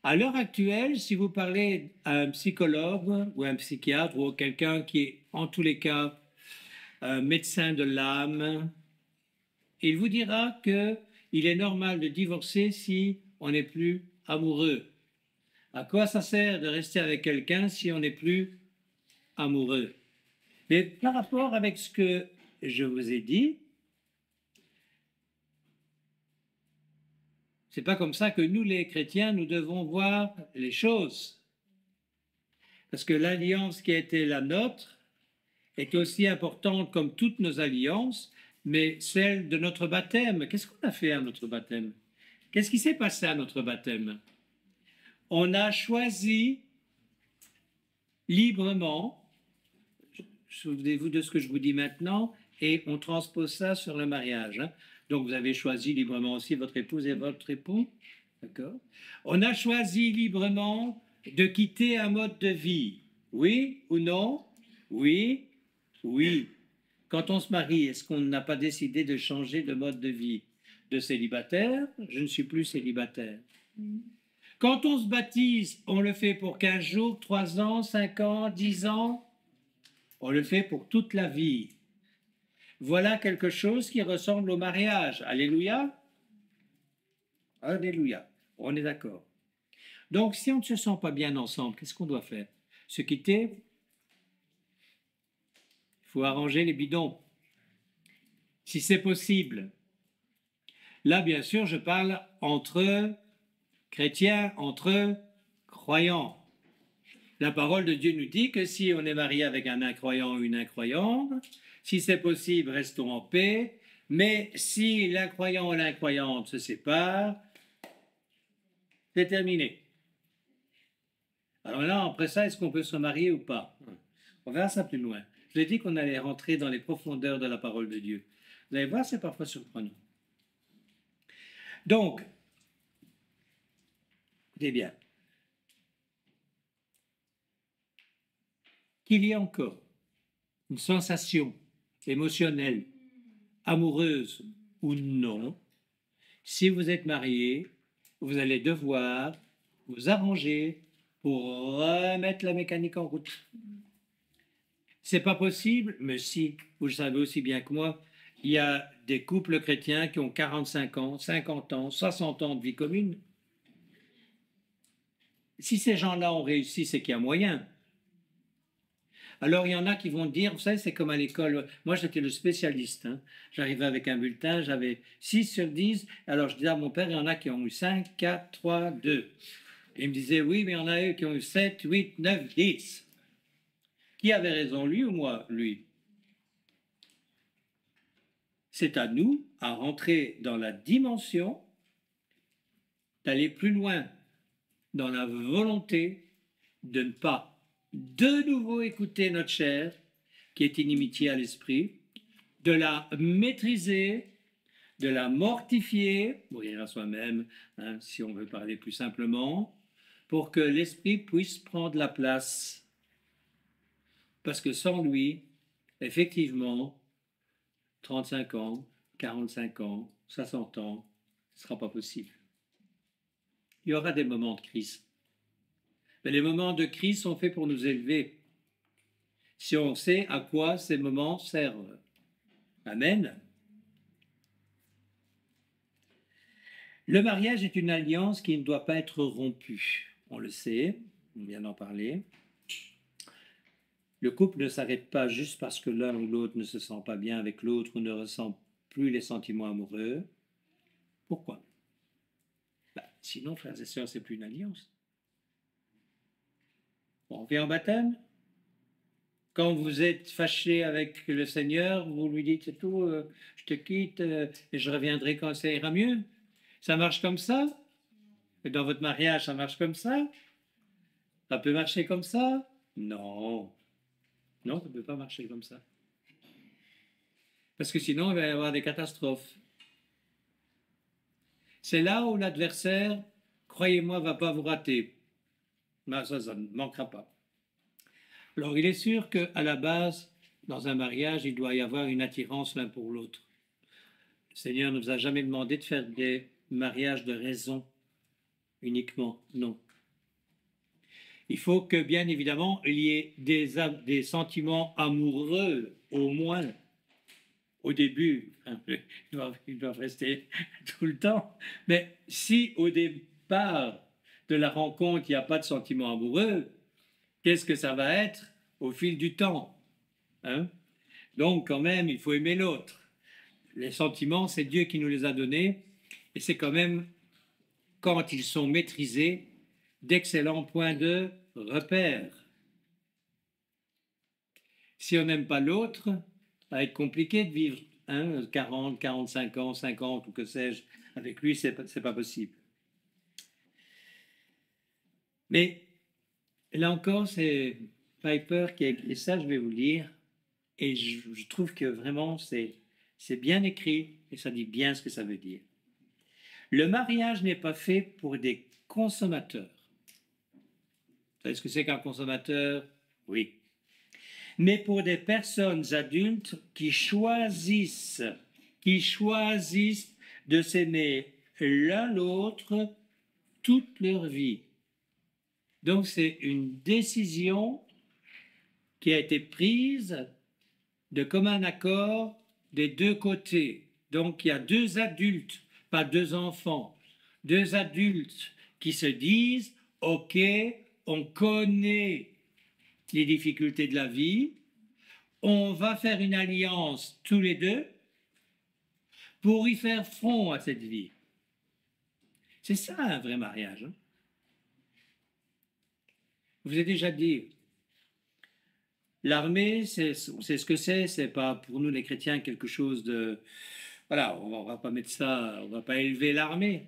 A: À l'heure actuelle, si vous parlez à un psychologue ou un psychiatre ou quelqu'un qui est en tous les cas un médecin de l'âme, il vous dira qu'il est normal de divorcer si on n'est plus amoureux. À quoi ça sert de rester avec quelqu'un si on n'est plus amoureux? Mais par rapport avec ce que je vous ai dit, c'est pas comme ça que nous, les chrétiens, nous devons voir les choses. Parce que l'alliance qui a été la nôtre est aussi importante comme toutes nos alliances, mais celle de notre baptême. Qu'est-ce qu'on a fait à notre baptême? Qu'est-ce qui s'est passé à notre baptême? On a choisi librement, souvenez-vous de ce que je vous dis maintenant, et on transpose ça sur le mariage. Hein. Donc vous avez choisi librement aussi votre épouse et votre époux. D'accord? On a choisi librement de quitter un mode de vie. Oui ou non? Oui, oui. Quand on se marie, est-ce qu'on n'a pas décidé de changer de mode de vie? De célibataire, je ne suis plus célibataire. Quand on se baptise, on le fait pour 15 jours, 3 ans, 5 ans, 10 ans. On le fait pour toute la vie. Voilà quelque chose qui ressemble au mariage. Alléluia. Alléluia. On est d'accord. Donc, si on ne se sent pas bien ensemble, qu'est-ce qu'on doit faire? Se quitter? Il faut arranger les bidons. Si c'est possible. Là, bien sûr, je parle entre chrétiens, entre croyants. La parole de Dieu nous dit que si on est marié avec un incroyant ou une incroyante, si c'est possible, restons en paix. Mais si l'incroyant ou l'incroyante se séparent, c'est terminé. Alors là, après ça, est-ce qu'on peut se marier ou pas? On verra ça plus loin. Je l'ai dit qu'on allait rentrer dans les profondeurs de la parole de Dieu. Vous allez voir, c'est parfois surprenant. Donc, écoutez bien. Qu'il y ait encore une sensation émotionnelle, amoureuse ou non, si vous êtes marié, vous allez devoir vous arranger pour remettre la mécanique en route. C'est pas possible, mais si, vous le savez aussi bien que moi, il y a des couples chrétiens qui ont 45 ans, 50 ans, 60 ans de vie commune. Si ces gens-là ont réussi, c'est qu'il y a moyen. Alors, il y en a qui vont dire, vous savez, c'est comme à l'école. Moi, j'étais le spécialiste. Hein. J'arrivais avec un bulletin, j'avais 6 sur 10. Alors, je disais à mon père, il y en a qui ont eu 5, 4, 3, 2. Et il me disait, oui, mais il y en a eu qui ont eu 7, 8, 9, 10. Qui avait raison, lui ou moi? Lui. C'est à nous à rentrer dans la dimension d'aller plus loin dans la volonté de ne pas de nouveau écouter notre chair, qui est inimitié à l'esprit, de la maîtriser, de la mortifier, mourir à soi-même, hein, si on veut parler plus simplement, pour que l'esprit puisse prendre la place. Parce que sans lui, effectivement, 35 ans, 45 ans, 60 ans, ce ne sera pas possible. Il y aura des moments de crise. Mais les moments de crise sont faits pour nous élever. Si on sait à quoi ces moments servent. Amen. Le mariage est une alliance qui ne doit pas être rompue. On le sait, on vient d'en parler. Le couple ne s'arrête pas juste parce que l'un ou l'autre ne se sent pas bien avec l'autre ou ne ressent plus les sentiments amoureux. Pourquoi? Sinon, frères et sœurs, c'est plus une alliance. On revient au baptême. Quand vous êtes fâché avec le Seigneur, vous lui dites, c'est tout, je te quitte et je reviendrai quand ça ira mieux. Ça marche comme ça? Et dans votre mariage, ça marche comme ça? Ça peut marcher comme ça? Non. Non, ça ne peut pas marcher comme ça. Parce que sinon, il va y avoir des catastrophes. C'est là où l'adversaire, croyez-moi, ne va pas vous rater. Mais ça ne manquera pas. Alors, il est sûr qu'à la base, dans un mariage, il doit y avoir une attirance l'un pour l'autre. Le Seigneur ne nous a jamais demandé de faire des mariages de raison uniquement, non. Il faut que, bien évidemment, il y ait des sentiments amoureux, au moins, au début. Ils doivent rester tout le temps. Mais si, au départ de la rencontre, il n'y a pas de sentiments amoureux, qu'est-ce que ça va être au fil du temps, hein? Donc, quand même, il faut aimer l'autre. Les sentiments, c'est Dieu qui nous les a donnés, et c'est quand même, quand ils sont maîtrisés, d'excellents points de repère. Si on n'aime pas l'autre, ça va être compliqué de vivre 40, 45 ans, 50 ou que sais-je. Avec lui, c'est pas possible. Mais là encore, c'est Piper qui a écrit ça, je vais vous lire. Et je trouve que vraiment, c'est bien écrit et ça dit bien ce que ça veut dire. Le mariage n'est pas fait pour des consommateurs. Vous savez ce que c'est qu'un consommateur? Oui. Mais pour des personnes adultes qui choisissent de s'aimer l'un l'autre toute leur vie. Donc c'est une décision qui a été prise de commun accord des deux côtés. Donc il y a deux adultes, pas deux enfants, deux adultes qui se disent, OK, on connaît les difficultés de la vie, on va faire une alliance tous les deux pour y faire front à cette vie. C'est ça un vrai mariage. Hein? Je vous ai déjà dit, l'armée, c'est ce que c'est pas pour nous les chrétiens quelque chose de... Voilà, on va pas mettre ça, on va pas élever l'armée.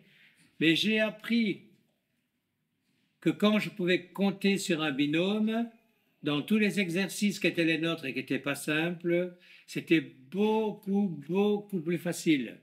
A: Mais j'ai appris que quand je pouvais compter sur un binôme, dans tous les exercices qui étaient les nôtres et qui n'étaient pas simples, c'était beaucoup plus facile.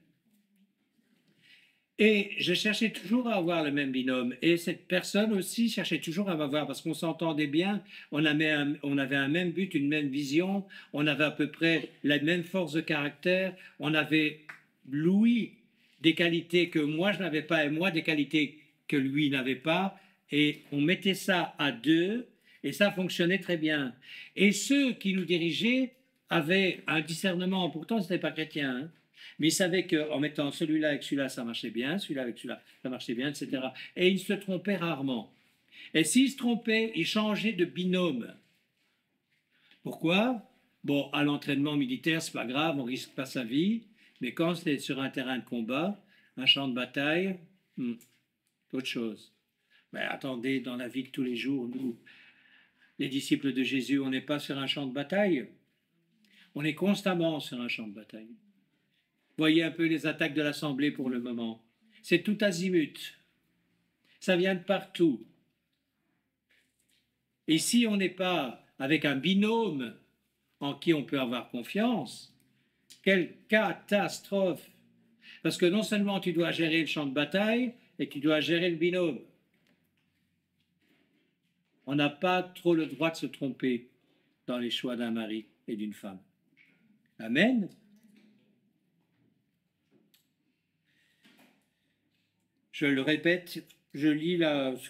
A: Et je cherchais toujours à avoir le même binôme. Et cette personne aussi cherchait toujours à m'avoir parce qu'on s'entendait bien, on avait un même but, une même vision, on avait à peu près la même force de caractère, on avait, lui, des qualités que moi je n'avais pas et moi des qualités que lui n'avait pas. Et on mettait ça à deux et ça fonctionnait très bien. Et ceux qui nous dirigeaient avaient un discernement, pourtant ce n'était pas chrétien, hein, mais ils savaient qu'en mettant celui-là avec celui-là, ça marchait bien, celui-là avec celui-là, ça marchait bien, etc. Et ils se trompaient rarement. Et s'ils se trompaient, ils changeaient de binôme. Pourquoi? Bon, à l'entraînement militaire, c'est pas grave, on risque pas sa vie, mais quand c'est sur un terrain de combat, un champ de bataille, autre chose. Mais attendez, dans la vie de tous les jours, nous, les disciples de Jésus, on n'est pas sur un champ de bataille. On est constamment sur un champ de bataille. Voyez un peu les attaques de l'Assemblée pour le moment. C'est tout azimut. Ça vient de partout. Et si on n'est pas avec un binôme en qui on peut avoir confiance, quelle catastrophe! Parce que non seulement tu dois gérer le champ de bataille, et tu dois gérer le binôme. On n'a pas trop le droit de se tromper dans les choix d'un mari et d'une femme. Amen. je le répète, je lis là ce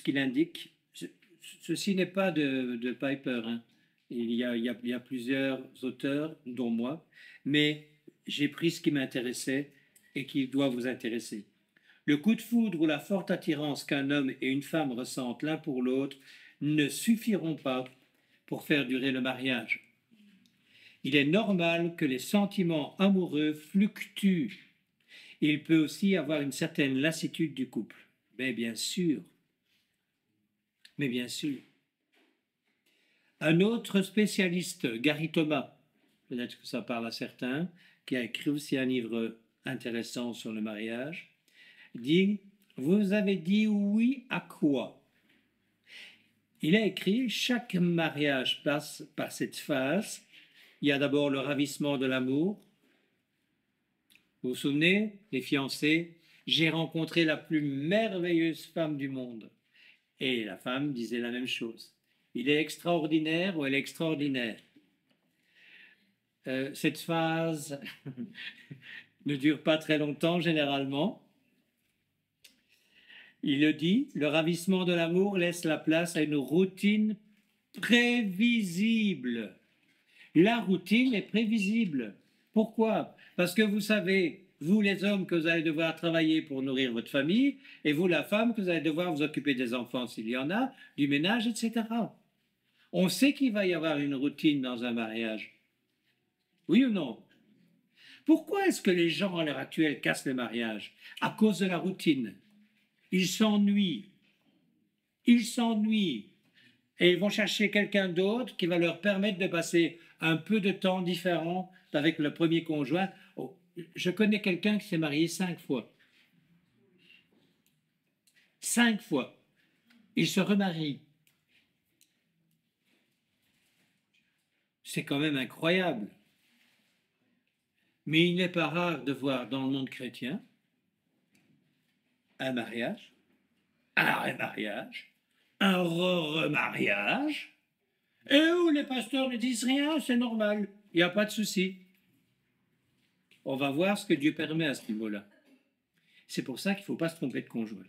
A: qu'il indique. Ceci n'est pas de Piper, hein. Il y a plusieurs auteurs, dont moi, mais j'ai pris ce qui m'intéressait et qui doit vous intéresser. Le coup de foudre ou la forte attirance qu'un homme et une femme ressentent l'un pour l'autre ne suffiront pas pour faire durer le mariage. Il est normal que les sentiments amoureux fluctuent. Il peut aussi y avoir une certaine lassitude du couple. Mais bien sûr. Mais bien sûr. Un autre spécialiste, Gary Thomas, peut-être que ça parle à certains, qui a écrit aussi un livre intéressant sur le mariage, dit « Vous avez dit oui à quoi ?» Il a écrit « Chaque mariage passe par cette phase. Il y a d'abord le ravissement de l'amour. Vous vous souvenez, les fiancés, j'ai rencontré la plus merveilleuse femme du monde. » Et la femme disait la même chose. Il est extraordinaire ou elle est extraordinaire. Cette phase ne dure pas très longtemps généralement. Il le dit, le ravissement de l'amour laisse la place à une routine prévisible. La routine est prévisible. Pourquoi? Parce que vous savez, vous les hommes, que vous allez devoir travailler pour nourrir votre famille, et vous la femme, que vous allez devoir vous occuper des enfants s'il y en a, du ménage, etc. On sait qu'il va y avoir une routine dans un mariage. Oui ou non? Pourquoi est-ce que les gens à l'heure actuelle cassent le mariage? À cause de la routine. Ils s'ennuient. Ils s'ennuient. Et ils vont chercher quelqu'un d'autre qui va leur permettre de passer un peu de temps différent avec le premier conjoint. Oh, je connais quelqu'un qui s'est marié 5 fois. 5 fois. Il se remarie. C'est quand même incroyable. Mais il n'est pas rare de voir dans le monde chrétien un mariage, un remariage, un remariage, et où les pasteurs ne disent rien, c'est normal, il n'y a pas de souci. On va voir ce que Dieu permet à ce niveau-là. C'est pour ça qu'il ne faut pas se tromper de conjoint.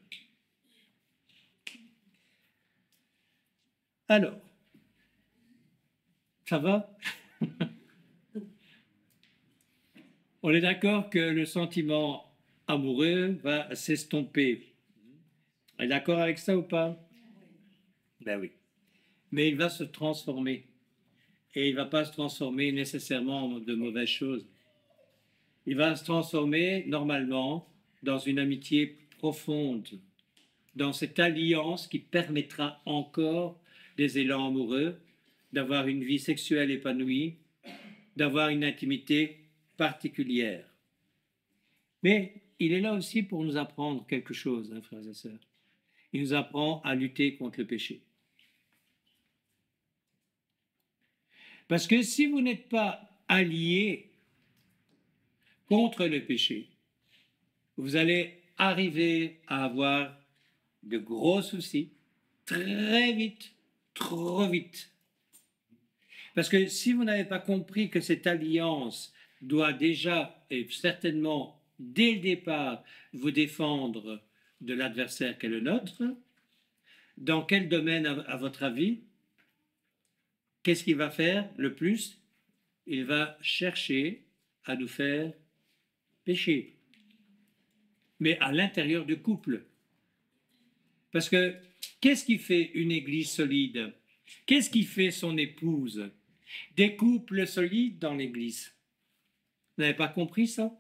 A: Alors, ça va? On est d'accord que le sentiment amoureux va s'estomper. On est d'accord avec ça ou pas? Ben oui. Mais il va se transformer. Et il ne va pas se transformer nécessairement en de mauvaises choses. Il va se transformer normalement dans une amitié profonde, dans cette alliance qui permettra encore des élans amoureux, d'avoir une vie sexuelle épanouie, d'avoir une intimité particulière. Mais il est là aussi pour nous apprendre quelque chose, hein, frères et sœurs. Il nous apprend à lutter contre le péché. Parce que si vous n'êtes pas alliés contre le péché, vous allez arriver à avoir de gros soucis très vite, trop vite. Parce que si vous n'avez pas compris que cette alliance doit déjà et certainement dès le départ vous défendre de l'adversaire qu'est le nôtre, dans quel domaine à votre avis? Qu'est-ce qu'il va faire le plus? Il va chercher à nous faire pécher, mais à l'intérieur du couple. Parce que qu'est-ce qui fait une église solide? Qu'est-ce qui fait son épouse? Des couples solides dans l'église. Vous n'avez pas compris ça?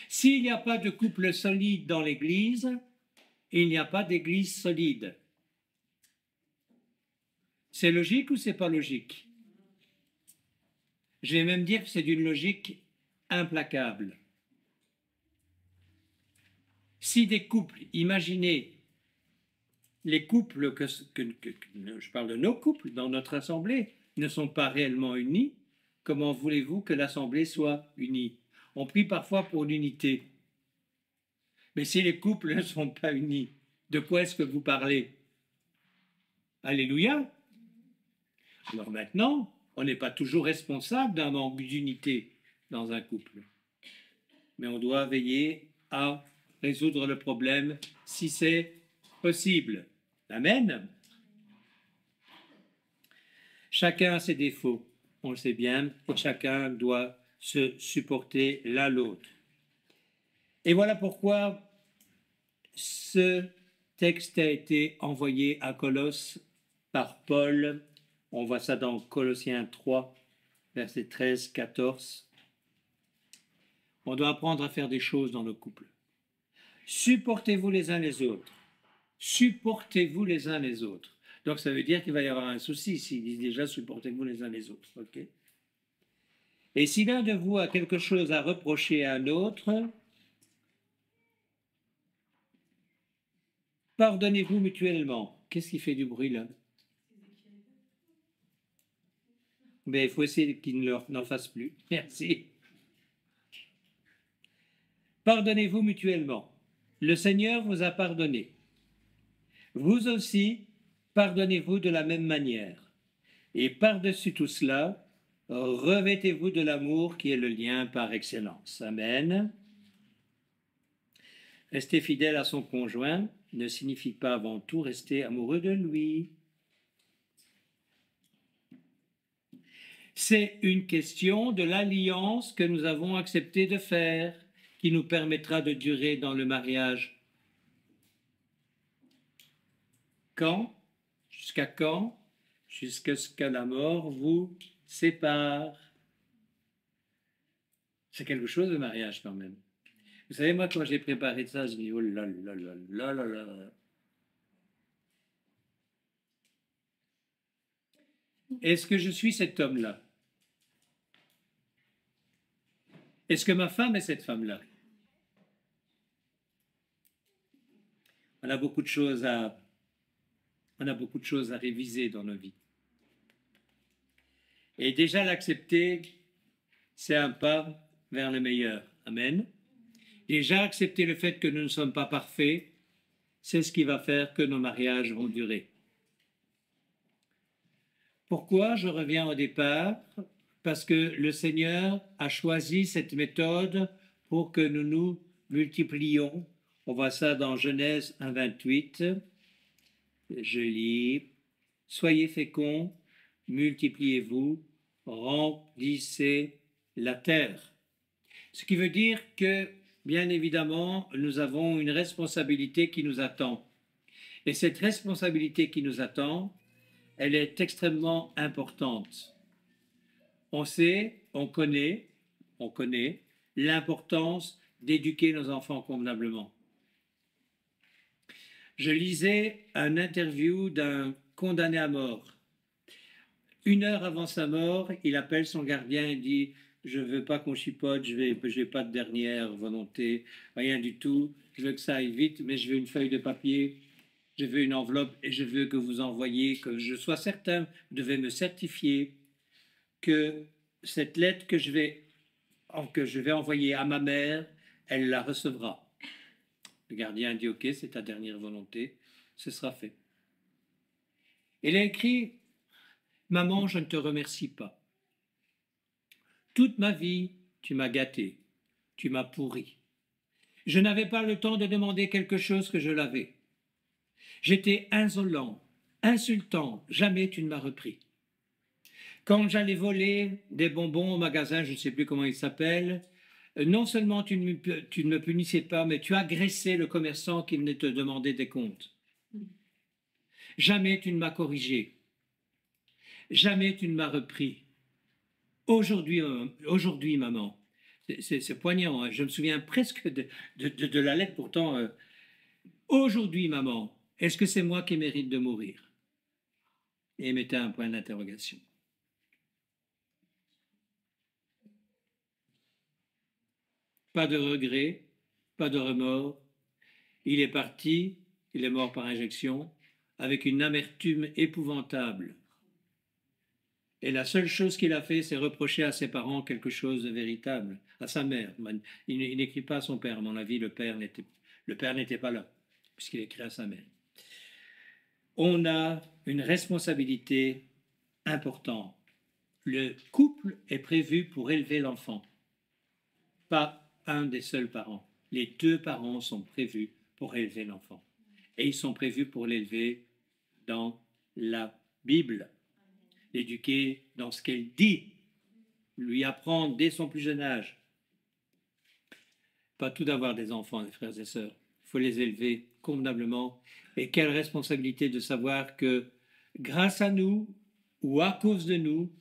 A: S'il n'y a pas de couple solide dans l'église, il n'y a pas d'église solide. C'est logique ou c'est pas logique? Je vais même dire que c'est d'une logique implacable. Si des couples, imaginez les couples je parle de nos couples dans notre assemblée, ne sont pas réellement unis, comment voulez-vous que l'assemblée soit unie? On prie parfois pour l'unité. Mais si les couples ne sont pas unis, de quoi est-ce que vous parlez? Alléluia! Alors maintenant, on n'est pas toujours responsable d'un manque d'unité dans un couple. Mais on doit veiller à résoudre le problème si c'est possible. Amen. Chacun a ses défauts, on le sait bien, et chacun doit se supporter l'un l'autre. Et voilà pourquoi ce texte a été envoyé à Colosse par Paul. On voit ça dans Colossiens 3, versets 13, 14. On doit apprendre à faire des choses dans le couple. Supportez-vous les uns les autres. Supportez-vous les uns les autres. Donc ça veut dire qu'il va y avoir un souci s'il dit déjà supportez-vous les uns les autres. Okay. Et si l'un de vous a quelque chose à reprocher à un autre, pardonnez-vous mutuellement. Qu'est-ce qui fait du bruit là? Mais il faut essayer qu'il n'en fasse plus. Merci. Pardonnez-vous mutuellement. Le Seigneur vous a pardonné. Vous aussi, pardonnez-vous de la même manière. Et par-dessus tout cela, revêtez-vous de l'amour qui est le lien par excellence. Amen. Rester fidèle à son conjoint ne signifie pas avant tout rester amoureux de lui. C'est une question de l'alliance que nous avons accepté de faire qui nous permettra de durer dans le mariage. Quand? Jusqu'à quand? Jusqu'à ce que la mort vous sépare. C'est quelque chose le mariage quand même. Vous savez, moi, quand j'ai préparé ça, je me dis, oh là là là là là là. Est-ce que je suis cet homme-là? Est-ce que ma femme est cette femme-là? On a beaucoup de choses à réviser dans nos vies. Et déjà l'accepter, c'est un pas vers le meilleur. Amen. Déjà accepter le fait que nous ne sommes pas parfaits, c'est ce qui va faire que nos mariages vont durer. Pourquoi? Je reviens au départ, parce que le Seigneur a choisi cette méthode pour que nous nous multiplions. On voit ça dans Genèse 1, 28. Je lis, « Soyez féconds, multipliez-vous, remplissez la terre. » Ce qui veut dire que, bien évidemment, nous avons une responsabilité qui nous attend. Et cette responsabilité qui nous attend, elle est extrêmement importante. On sait, on connaît l'importance d'éduquer nos enfants convenablement. Je lisais un interview d'un condamné à mort. 1 heure avant sa mort, il appelle son gardien et dit « Je ne veux pas qu'on chipote, je n'ai pas de dernière volonté, rien du tout. Je veux que ça aille vite, mais je veux une feuille de papier, je veux une enveloppe et je veux que vous envoyiez, que je sois certain, vous devez me certifier que cette lettre que je vais envoyer à ma mère, elle la recevra. » Le gardien dit « Ok, c'est ta dernière volonté, ce sera fait. » Il a écrit « Maman, je ne te remercie pas. Toute ma vie, tu m'as gâté, tu m'as pourri. Je n'avais pas le temps de demander quelque chose que je l'avais. J'étais insolent, insultant, jamais tu ne m'as repris. Quand j'allais voler des bonbons au magasin, je ne sais plus comment il s'appelle, non seulement tu ne me punissais pas, mais tu agressais le commerçant qui venait te demander des comptes. Jamais tu ne m'as corrigé. Jamais tu ne m'as repris. Aujourd'hui, maman, c'est poignant, hein, je me souviens presque de la lettre, pourtant, aujourd'hui, maman, est-ce que c'est moi qui mérite de mourir? Et mettait un point d'interrogation. Pas de regret, pas de remords. Il est parti, il est mort par injection, avec une amertume épouvantable. Et la seule chose qu'il a fait, c'est reprocher à ses parents quelque chose de véritable, à sa mère. Il n'écrit pas à son père, à mon avis, le père n'était pas là, puisqu'il écrit à sa mère. On a une responsabilité importante. Le couple est prévu pour élever l'enfant, pas un des seuls parents. les deux parents sont prévus pour élever l'enfant. Et ils sont prévus pour l'élever dans la Bible, l'éduquer dans ce qu'elle dit, lui apprendre dès son plus jeune âge. Pas tout d'avoir des enfants, les frères et sœurs. Il faut les élever convenablement. Et quelle responsabilité de savoir que grâce à nous ou à cause de nous,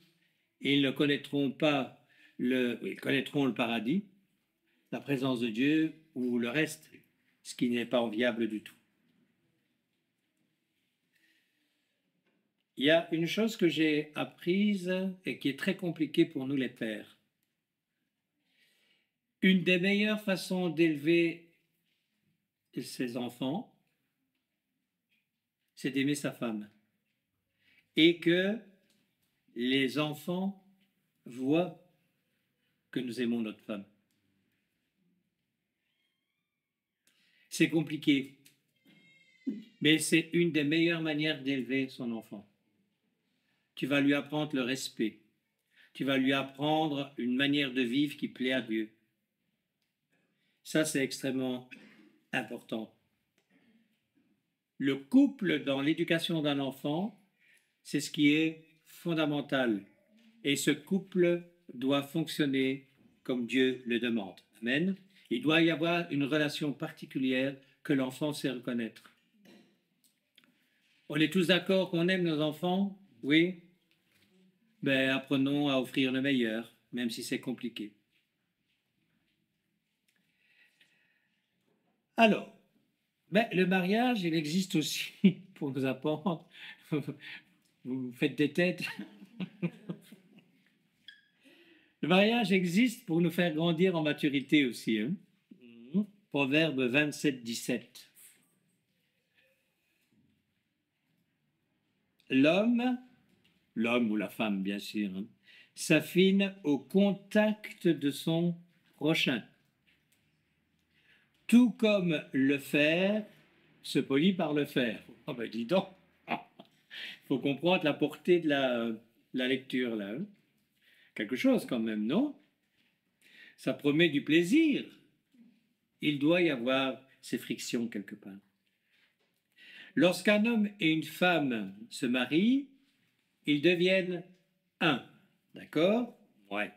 A: ils ne connaîtront pas ils connaîtront le paradis, la présence de Dieu ou le reste, ce qui n'est pas enviable du tout. Il y a une chose que j'ai apprise et qui est très compliquée pour nous les pères. Une des meilleures façons d'élever ses enfants, c'est d'aimer sa femme. Et que les enfants voient que nous aimons notre femme. C'est compliqué, mais c'est une des meilleures manières d'élever son enfant. Tu vas lui apprendre le respect. Tu vas lui apprendre une manière de vivre qui plaît à Dieu. Ça, c'est extrêmement important. Le couple dans l'éducation d'un enfant, c'est ce qui est fondamental. Et ce couple doit fonctionner comme Dieu le demande. Amen. Il doit y avoir une relation particulière que l'enfant sait reconnaître. On est tous d'accord qu'on aime nos enfants? Oui? Ben, apprenons à offrir le meilleur, même si c'est compliqué. Alors, ben, le mariage, il existe aussi pour nous apprendre. Vous faites des têtes. Le mariage existe pour nous faire grandir en maturité aussi. Hein? Proverbe 27, 17. L'homme ou la femme bien sûr, hein, s'affine au contact de son prochain. Tout comme le fer se polit par le fer. Oh ben dis donc, il faut comprendre la portée de la lecture là. Hein. Quelque chose quand même, non? Ça promet du plaisir. Il doit y avoir ces frictions quelque part. Lorsqu'un homme et une femme se marient, ils deviennent un. D'accord? Ouais.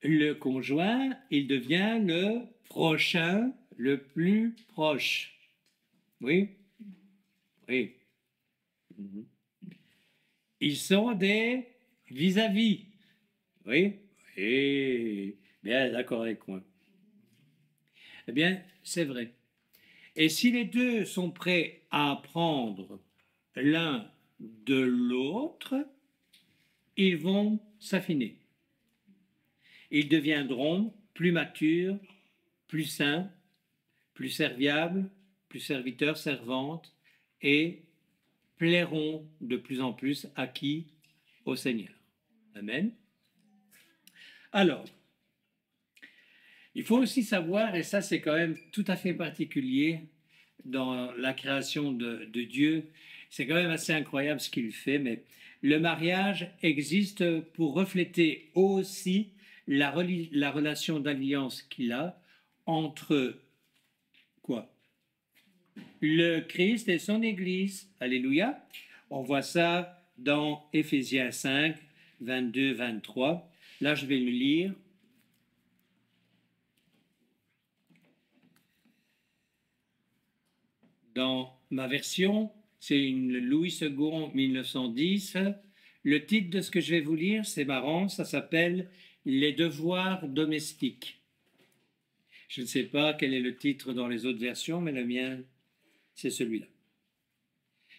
A: Le conjoint, il devient le prochain, le plus proche. Oui? Oui. Ils sont des vis-à-vis. Oui? Oui. Bien d'accord avec moi. Eh bien, c'est vrai. Et si les deux sont prêts à apprendre l'un de l'autre, ils vont s'affiner. Ils deviendront plus matures, plus sains, plus serviables, plus serviteurs, servantes, et plairont de plus en plus à qui? Au Seigneur. Amen. Alors, il faut aussi savoir, et ça c'est quand même tout à fait particulier dans la création de Dieu, c'est quand même assez incroyable ce qu'il fait, mais le mariage existe pour refléter aussi la relation d'alliance qu'il a entre quoi? Le Christ et son Église. Alléluia. On voit ça dans Éphésiens 5, 22, 23. Là, je vais le lire. Dans ma version, c'est une Louis II 1910. Le titre de ce que je vais vous lire, c'est marrant, ça s'appelle « Les devoirs domestiques ». Je ne sais pas quel est le titre dans les autres versions, mais le mien, c'est celui-là.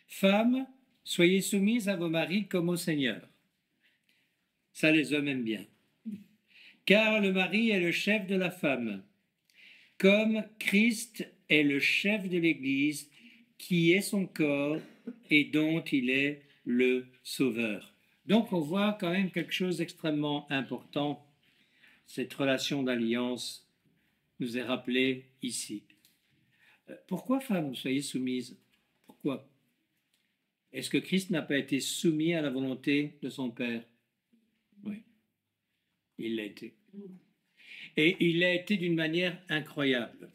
A: Femmes, soyez soumises à vos maris comme au Seigneur. Ça, les hommes aiment bien. Car le mari est le chef de la femme, comme Christ est le chef de l'Église, qui est son corps et dont il est le sauveur. Donc, on voit quand même quelque chose d'extrêmement important. Cette relation d'alliance nous est rappelée ici. Pourquoi, femmes, soyez soumises? Pourquoi? Est-ce que Christ n'a pas été soumis à la volonté de son Père? Oui, il l'a été. Et il a été d'une manière incroyable.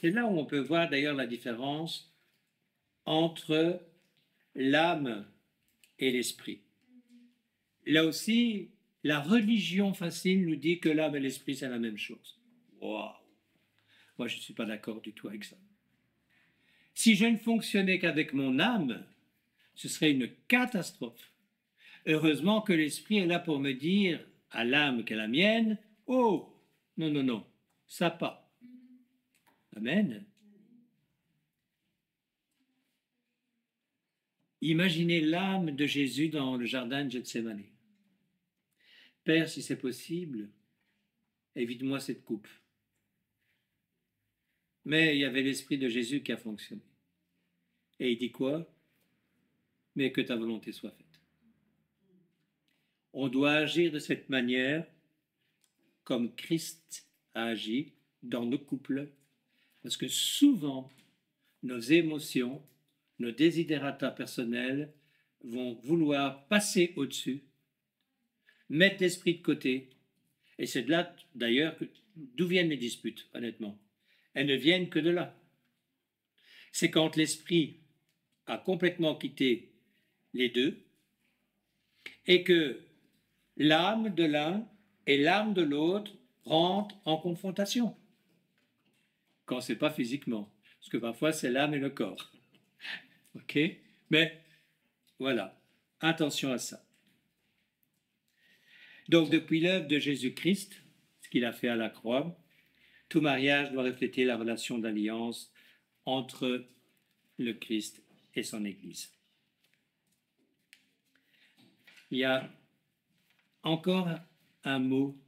A: C'est là où on peut voir d'ailleurs la différence entre l'âme et l'esprit. Là aussi, la religion facile nous dit que l'âme et l'esprit, c'est la même chose. Wow. Moi, je ne suis pas d'accord du tout avec ça. Si je ne fonctionnais qu'avec mon âme, ce serait une catastrophe. Heureusement que l'esprit est là pour me dire à l'âme qu'est la mienne, oh, non, non, non, ça pas. Amen. Imaginez l'âme de Jésus dans le jardin de Gethsémani. Père, si c'est possible, évite-moi cette coupe. Mais il y avait l'esprit de Jésus qui a fonctionné. Et il dit quoi? Mais que ta volonté soit faite. On doit agir de cette manière comme Christ a agi dans nos couples, parce que souvent, nos émotions, nos desiderata personnels vont vouloir passer au-dessus, mettre l'esprit de côté, et c'est de là, d'ailleurs, d'où viennent les disputes, honnêtement. Elles ne viennent que de là. C'est quand l'esprit a complètement quitté les deux, et que l'âme de l'un et l'âme de l'autre rentrent en confrontation. Quand ce n'est pas physiquement, parce que parfois c'est l'âme et le corps. Ok? Mais voilà, attention à ça. Donc depuis l'œuvre de Jésus-Christ, ce qu'il a fait à la croix, tout mariage doit refléter la relation d'alliance entre le Christ et son Église. Il y a encore un mot,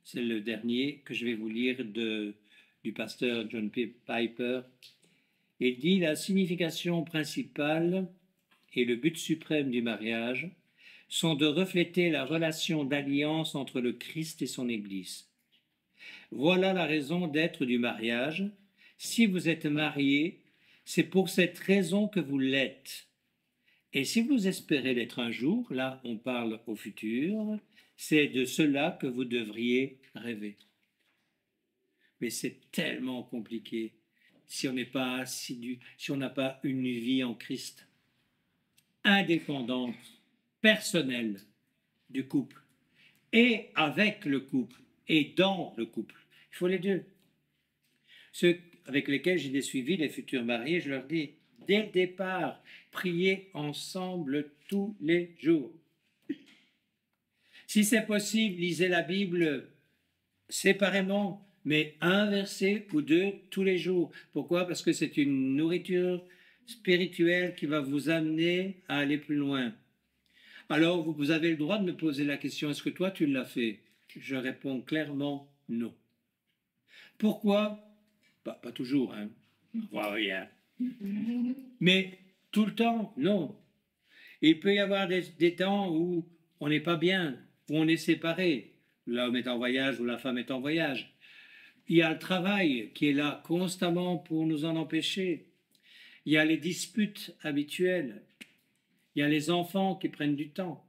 A: c'est le dernier que je vais vous lire du pasteur John Piper. Il dit: la signification principale et le but suprême du mariage sont de refléter la relation d'alliance entre le Christ et son Église. Voilà la raison d'être du mariage. Si vous êtes marié, c'est pour cette raison que vous l'êtes. Et si vous espérez l'être un jour, là on parle au futur, c'est de cela que vous devriez rêver. Mais c'est tellement compliqué si on n'est pas assidu, si on n'a pas une vie en Christ, indépendante, personnelle du couple, et avec le couple, et dans le couple. Il faut les deux. Ceux avec lesquels j'ai des suivis, les futurs mariés, je leur dis, dès le départ, priez ensemble tous les jours. Si c'est possible, lisez la Bible séparément, mais un verset ou deux tous les jours. Pourquoi? Parce que c'est une nourriture spirituelle qui va vous amener à aller plus loin. Alors, vous avez le droit de me poser la question, est-ce que toi tu l'as fait? Je réponds clairement non. Pourquoi? Pas toujours, hein. Rien. Mais tout le temps, non. Il peut y avoir des temps où on n'est pas bien, où on est séparé. L'homme est en voyage ou la femme est en voyage. Il y a le travail qui est là constamment pour nous en empêcher. Il y a les disputes habituelles. Il y a les enfants qui prennent du temps.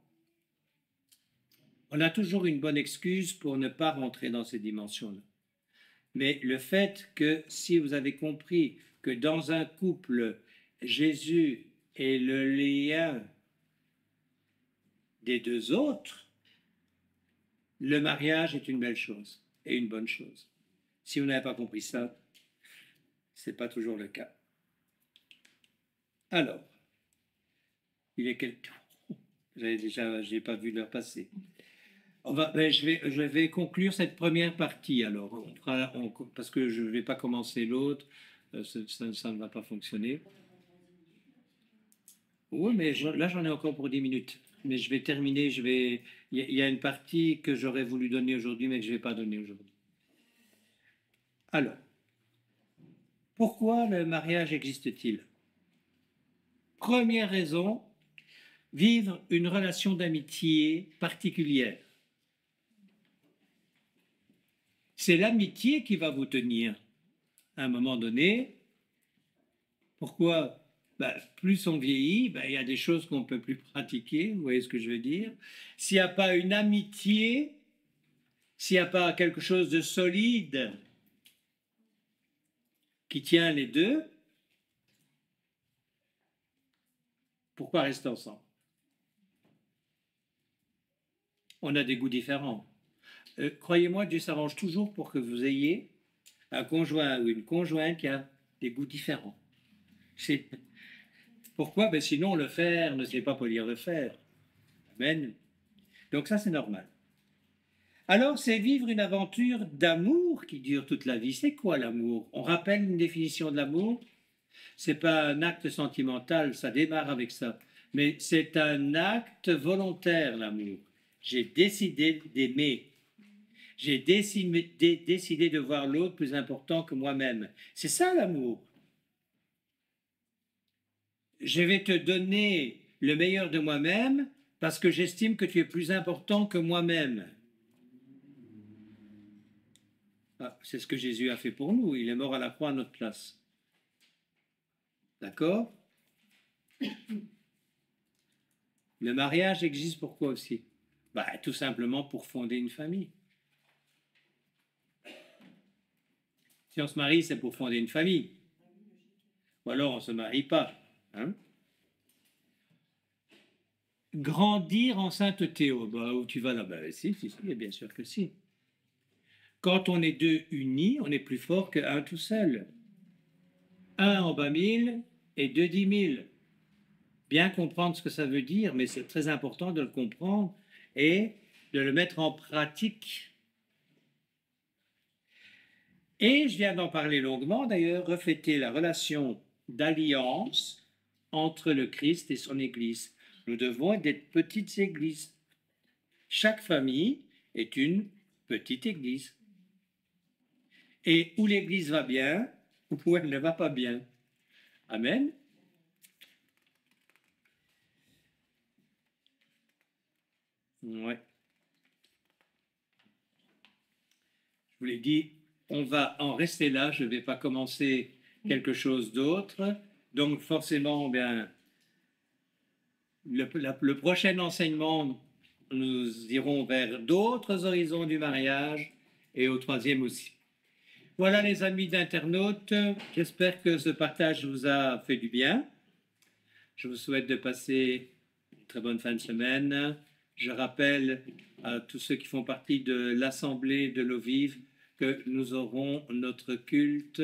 A: On a toujours une bonne excuse pour ne pas rentrer dans ces dimensions-là. Mais le fait que si vous avez compris que dans un couple, Jésus est le lien des deux autres, le mariage est une belle chose et une bonne chose. Si vous n'avez pas compris ça, ce n'est pas toujours le cas. Alors, il est quel temps? Je n'ai pas vu l'heure passer. Je vais conclure cette première partie alors, parce que je ne vais pas commencer l'autre, ça ne va pas fonctionner. Oui, mais là j'en ai encore pour 10 minutes. Mais je vais terminer, il y a une partie que j'aurais voulu donner aujourd'hui, mais que je ne vais pas donner aujourd'hui. Alors, pourquoi le mariage existe-t-il? Première raison, vivre une relation d'amitié particulière. C'est l'amitié qui va vous tenir à un moment donné. Pourquoi? Plus on vieillit, il y a des choses qu'on ne peut plus pratiquer, vous voyez ce que je veux dire? S'il n'y a pas une amitié, s'il n'y a pas quelque chose de solide qui tient les deux, pourquoi rester ensemble? On a des goûts différents. Croyez-moi, Dieu s'arrange toujours pour que vous ayez un conjoint ou une conjointe qui a des goûts différents. Pourquoi? Ben sinon, le fer ne sait pas polir le fer. Amen. Donc ça, c'est normal. Alors, c'est vivre une aventure d'amour qui dure toute la vie. C'est quoi l'amour? On rappelle une définition de l'amour. C'est pas un acte sentimental, ça démarre avec ça. Mais c'est un acte volontaire, l'amour. J'ai décidé d'aimer. J'ai décidé de voir l'autre plus important que moi-même. C'est ça l'amour. Je vais te donner le meilleur de moi-même parce que j'estime que tu es plus important que moi-même. Ah, c'est ce que Jésus a fait pour nous. Il est mort à la croix à notre place. D'accord? Le mariage existe pourquoi aussi? Bah, tout simplement pour fonder une famille. Si on se marie, c'est pour fonder une famille. Ou alors on ne se marie pas. Hein? Grandir en sainteté, oh, bah, où tu vas là-bas? Si, bien sûr que si. Quand on est deux unis, on est plus fort qu'un tout seul. Un en bas 1000 et deux 10 000. Bien comprendre ce que ça veut dire, mais c'est très important de le comprendre et de le mettre en pratique. Et je viens d'en parler longuement, d'ailleurs, refléter la relation d'alliance entre le Christ et son Église. Nous devons être des petites églises. Chaque famille est une petite église. Et où l'église va bien, ou où elle ne va pas bien. Amen. Ouais. Je vous l'ai dit, on va en rester là, je ne vais pas commencer quelque chose d'autre. Donc forcément, bien, le prochain enseignement, nous irons vers d'autres horizons du mariage et au troisième aussi. Voilà les amis d'internautes, j'espère que ce partage vous a fait du bien. Je vous souhaite de passer une très bonne fin de semaine. Je rappelle à tous ceux qui font partie de l'Assemblée de l'eau vive que nous aurons notre culte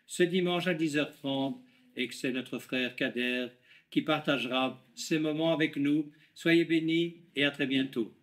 A: ce dimanche à 10h30 et que c'est notre frère Kader qui partagera ces moments avec nous. Soyez bénis et à très bientôt.